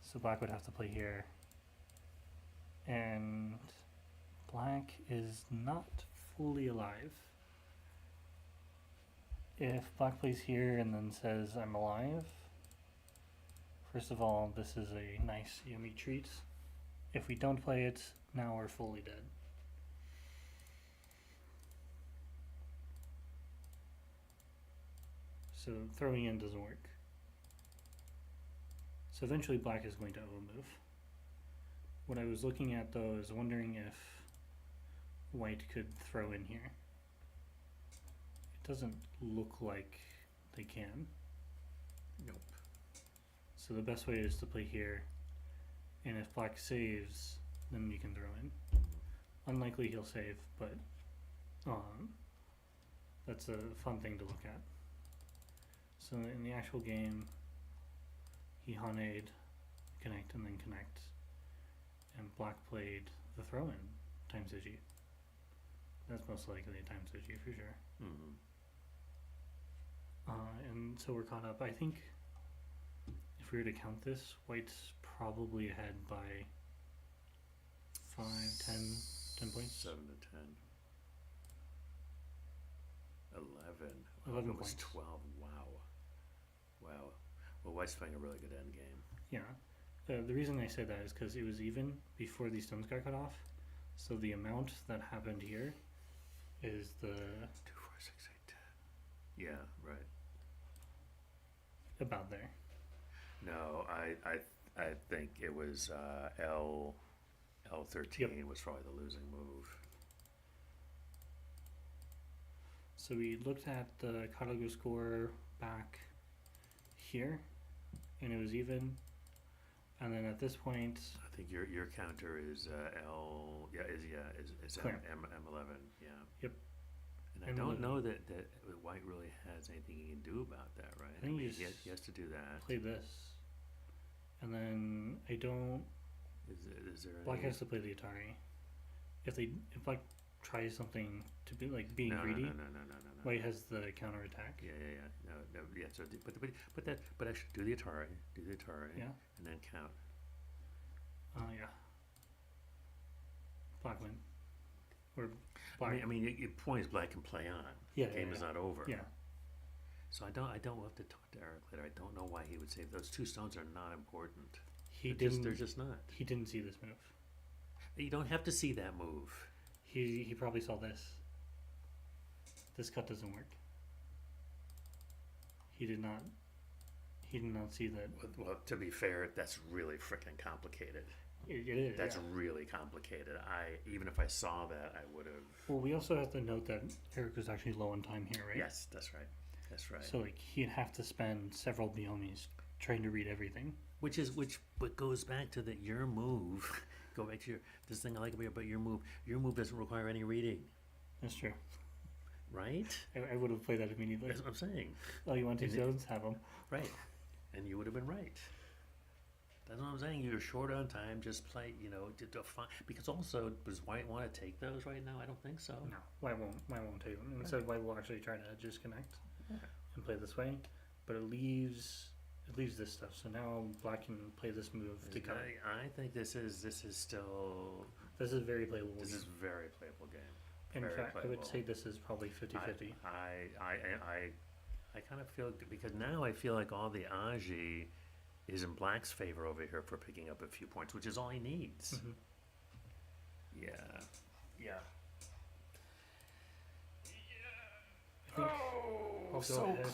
So Black would have to play here. And Black is not fully alive. If Black plays here and then says I'm alive, first of all, this is a nice yummy treat. If we don't play it, now we're fully dead. So throwing in doesn't work. So eventually Black is going to move. What I was looking at though is wondering if White could throw in here. It doesn't look like they can. Nope. So the best way is to play here, and if Black saves, then we can throw in. Unlikely he'll save, but that's a fun thing to look at. So in the actual game, he Hane'd, connect, and then connect. And Black played the throw-in times Digi. That's most likely a times Digi for sure. Mm-hmm. And so we're caught up. I think if we were to count this, White's probably ahead by 5, 10 points. 7 to 10. 11. 11 Almost points. 12. Wow. Well, White's playing a really good end game. Yeah. The reason I say that is because it was even before these stones got cut off. So the amount that happened here is the 2, 4, 6, 8, 10. Yeah, right. About there. No, I think it was L13 was probably the losing move. So we looked at the Karago score back here, and it was even. And then at this point, I think your counter is is M11. Yeah. Yep. And I don't know that White really has anything he can do about that, right? I think he has to do that. Play this, and then I don't. Is there Black has to play the Atari. If Black tries something to be like being greedy, no. White has the counter attack. Yeah. No, yeah. So, but actually do the Atari, Yeah. and then count. Yeah. Black win. Or Black. I mean, your point is Black can play on. Yeah. The game is not over. Yeah. So we'll have to talk to Eric later. I don't know why he would say those 2 stones are not important. They're just not. He didn't see this move. You don't have to see that move. He probably saw this. This cut doesn't work. He did not see that. Well, to be fair, that's really freaking complicated. It is. That's yeah. really complicated. Even if I saw that, I would have. Well, we also have to note that Eric was actually low on time here, right? Yes, that's right. That's right. So like he'd have to spend several Biomis trying to read everything. Which goes back to that your move. Go back to this thing I like about your move. Your move doesn't require any reading, That's true. right? I would have played that immediately. That's what I'm saying. Oh, you want 2 And zones? Have them. Right. And you would have been right. That's what I'm saying. You're short on time. Just play, because also, does White want to take those right now? I don't think so. No, White won't take them. Instead, White will actually try to disconnect and play this way, but it leaves this stuff. So now Black can play this move to cut. I think this is still. This is very playable. This game. is very playable game. In Very fact, playable. I would say this is probably 50-50. I kind of feel because now I feel like all the Aji is in Black's favor over here for picking up a few points, which is all he needs. Mhm. Yeah. I think I'll go ahead.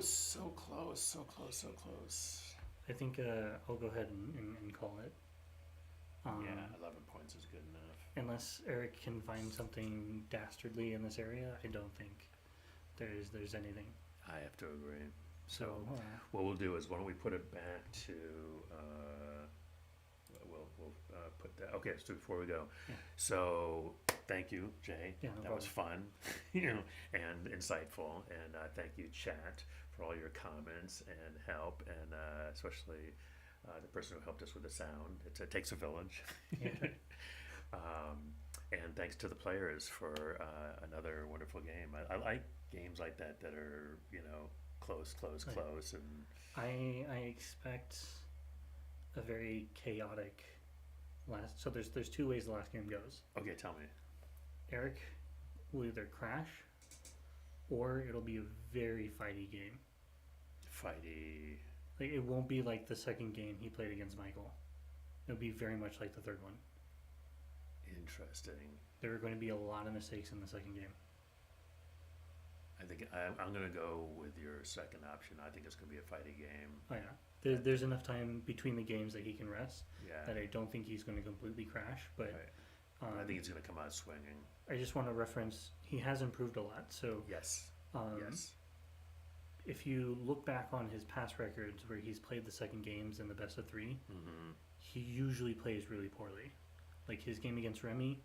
So close. I think I'll go ahead and call it. 11 points is good enough. Unless Eric can find something dastardly in this area, I don't think there's anything. I have to agree. So What we'll do is, why don't we put it back to, we'll put that, okay, so before we go. Yeah. So, thank you, Jay. Yeah, no that was fun, and insightful. And thank you, chat, for all your comments and help, and especially the person who helped us with the sound. It takes a village. Yeah. And thanks to the players for another wonderful game. I like games like that are, close, and I expect a very chaotic last. So there's 2 ways the last game goes. okay, tell me. Eric will either crash, or it'll be a very fighty game. Fighty. Like it won't be like the second game he played against Michael. It'll be very much like the third one. Interesting. There are going to be a lot of mistakes in the second game. I think I'm going to go with your second option. I think it's going to be a fighty game. Oh yeah, there's enough time between the games that he can rest. Yeah. That I don't think he's going to completely crash, but Right. I think he's going to come out swinging. I just want to reference he has improved a lot. So Yes. Yes. if you look back on his past records where he's played the second games in the best of 3, Mm-hmm. he usually plays really poorly. Like his game against Remy,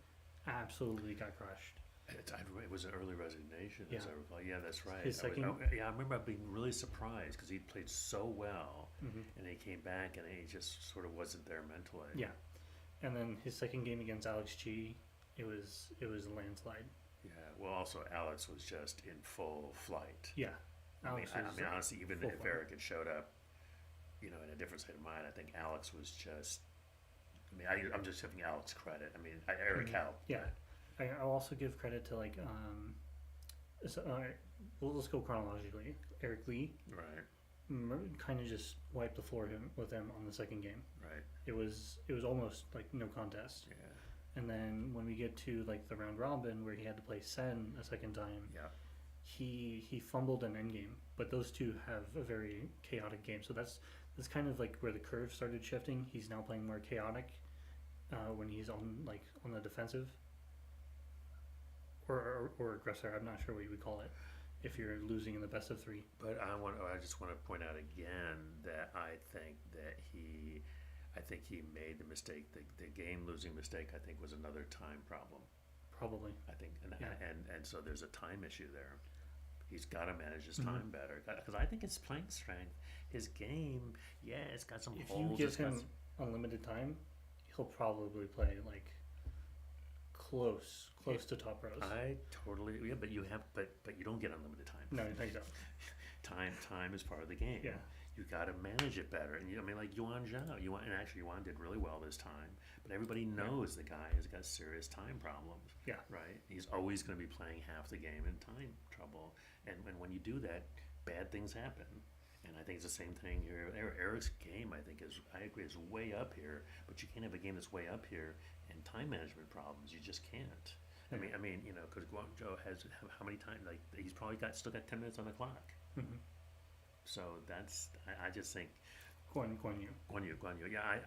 absolutely got crushed. It was an early resignation, as Yeah. I recall. Yeah, that's right. His second- I remember being really surprised because he played so well, Mm-hmm. and he came back and he just sort of wasn't there mentally. Yeah, and then his second game against Alex Chi, it was a landslide. Yeah. Well, also Alex was just in full flight. Yeah, I mean, Alex was honestly, even full if flight. Eric had showed up, in a different state of mind, I think Alex was just. I'm just giving Alex credit. Eric Mhm. helped. Yeah, I'll also give credit to let's go chronologically. Eric Lee Right. kind of just wiped the floor with him on the second game. Right. It was almost like no contest. Yeah. And then when we get to like the round robin where he had to play Sen a second time, Yeah. he fumbled an endgame. But those two have a very chaotic game. So that's kind of like where the curve started shifting. He's now playing more chaotic when he's on the defensive or aggressor. I'm not sure what you would call it if you're losing in the best of 3. But I just want to point out again that I think he made the mistake. The game losing mistake, I think, was another time problem. Probably. I think, Yeah. and so there's a time issue there. He's got to manage his Mhm. time better because I think his playing strength, his game, it's got some If holes. you give it's got him unlimited time, he'll probably play like close to top pros. I totally but you don't get unlimited time. No, you don't. Time is part of the game. Yeah. You got to manage it better, and like Yuan Zhao, Yuan did really well this time, but everybody knows the guy has got serious time problems. Yeah. Right. He's always going to be playing half the game in time trouble, and when you do that, bad things happen. And I think it's the same thing here. Eric's game, I think, I agree, is way up here, but you can't have a game that's way up here and time management problems. You just can't. Yeah. Because Guanyu has how many times? Like he's probably still got 10 minutes on the clock. Mm-hmm. So I just think Guanyu. Guanyu. Yeah,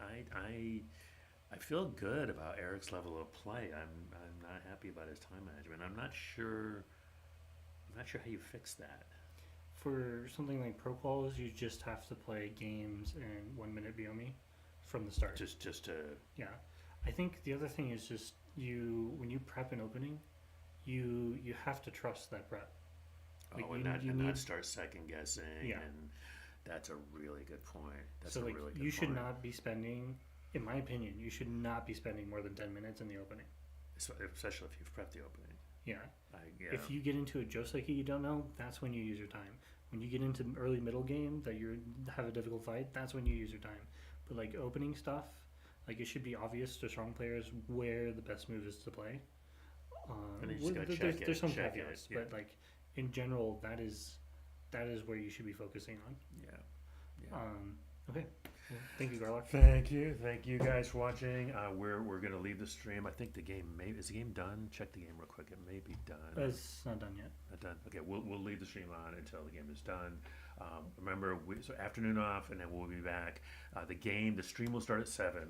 I feel good about Eric's level of play. I'm not happy about his time management. I'm not sure. I'm not sure how you fix that. For something like ProQuals, you just have to play games in 1 minute BOME from the start. Just to Yeah. I think the other thing is just when you prep an opening, you have to trust that prep. Like not start second guessing. Yeah. And that's a really good point. That's so a like really good you should point. not be spending, in my opinion, you should not be spending more than 10 minutes in the opening. Especially if you've prepped the opening. Yeah. Yeah. If you get into a Joseki you don't know, that's when you use your time. When you get into early middle game that you have a difficult fight, that's when you use your time. But like opening stuff, like it should be obvious to strong players where the best move is to play. And you just gotta check it, there's some check caveats, it, yeah. but like in general, that is where you should be focusing on. Yeah. Okay. Well, thank you, Garlock. Thank you guys for watching. We're gonna leave the stream. I think the game is the game done. Check the game real quick. It may be done. It's not done yet. Not done. Okay, we'll leave the stream on until the game is done. Remember, so afternoon off, and then we'll be back. The stream will start at 7,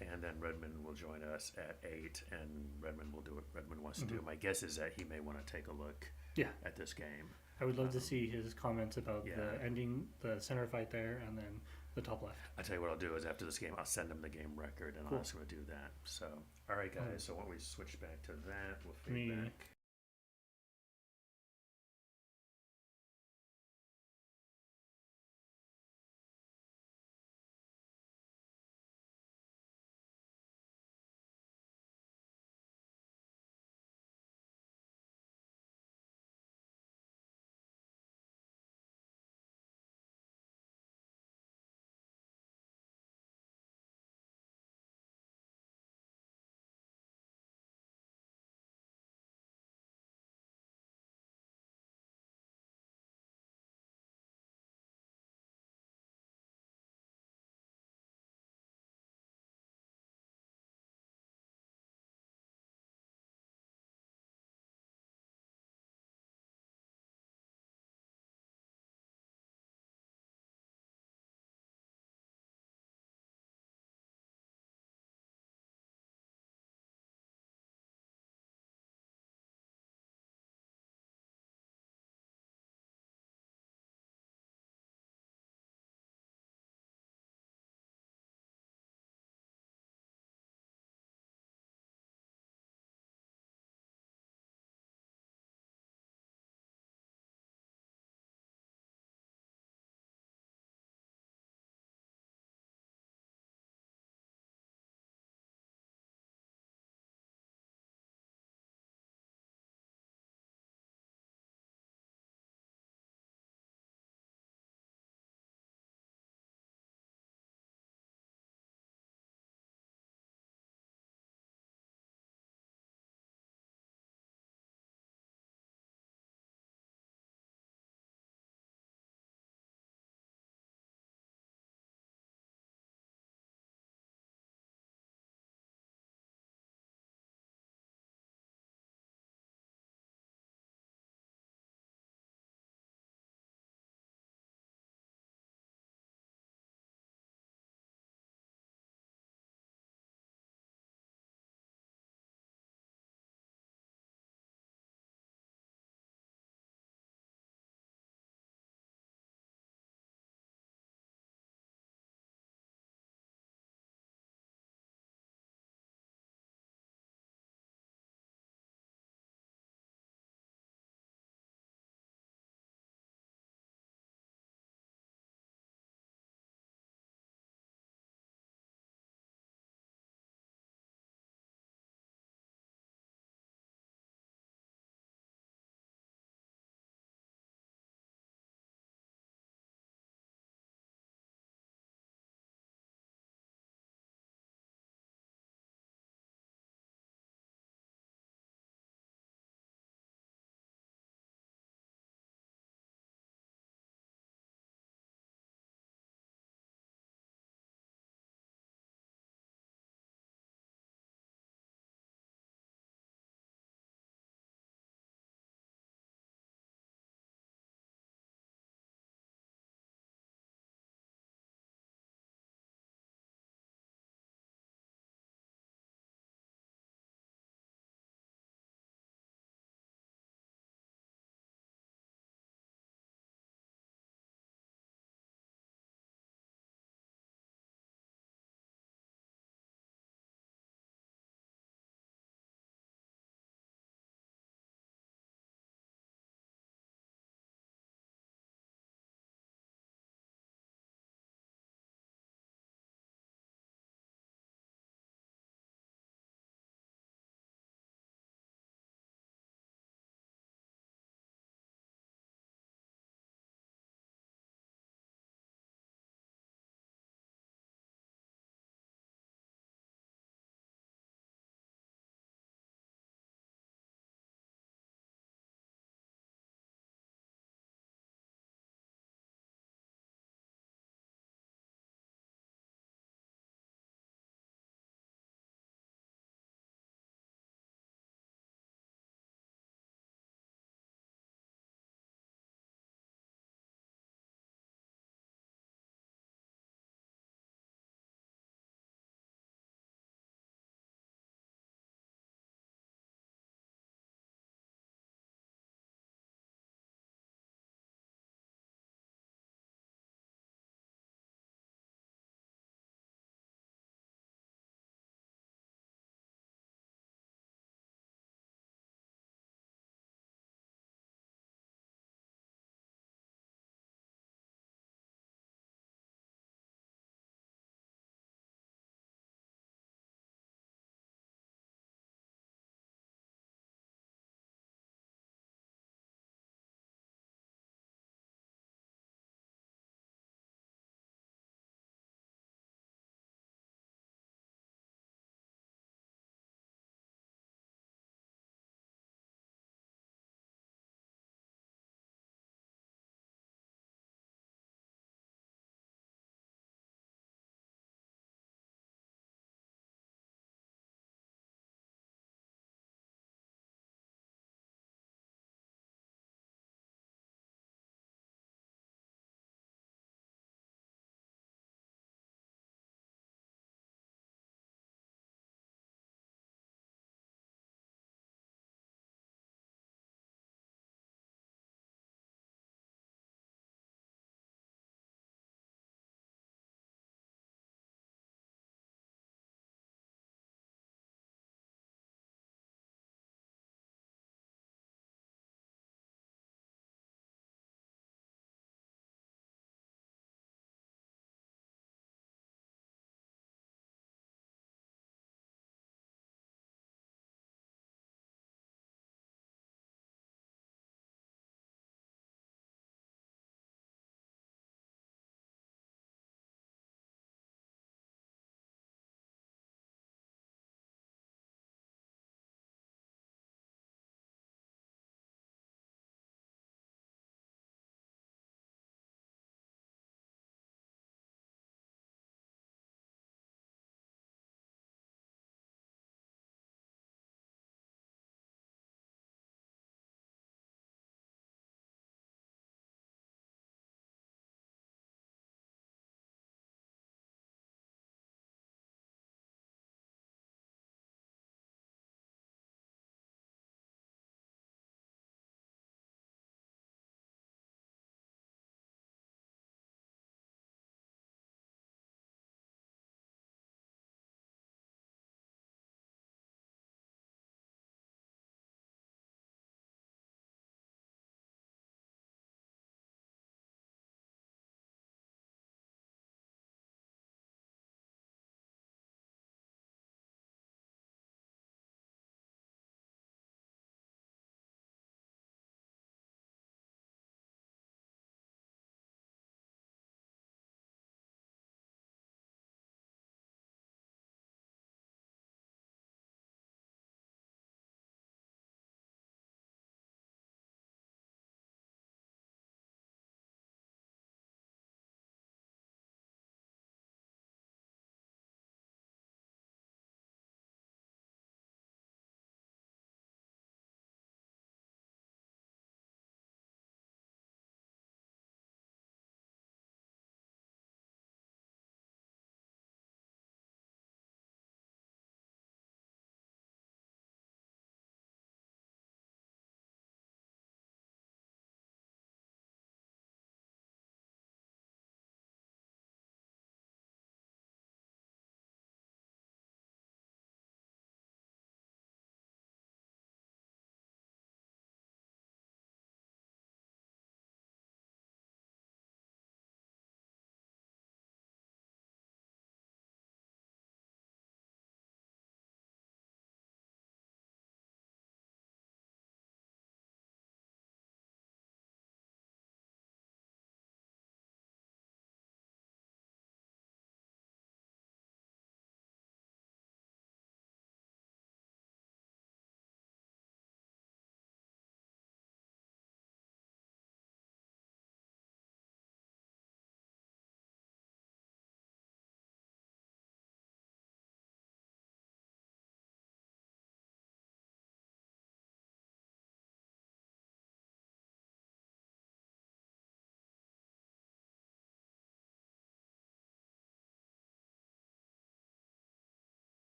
and then Redmond will join us at 8, and Redmond will do what Redmond wants to do. My guess is that he may want to take a look at this game. I would love to see his comments about Yeah. the ending, the center fight there, and then the top left. I'll tell you what I'll do is after this game, I'll send him the game record, and Cool. I'll ask him to do that. So, all right, guys. So, when we switch back to that, we'll fade back.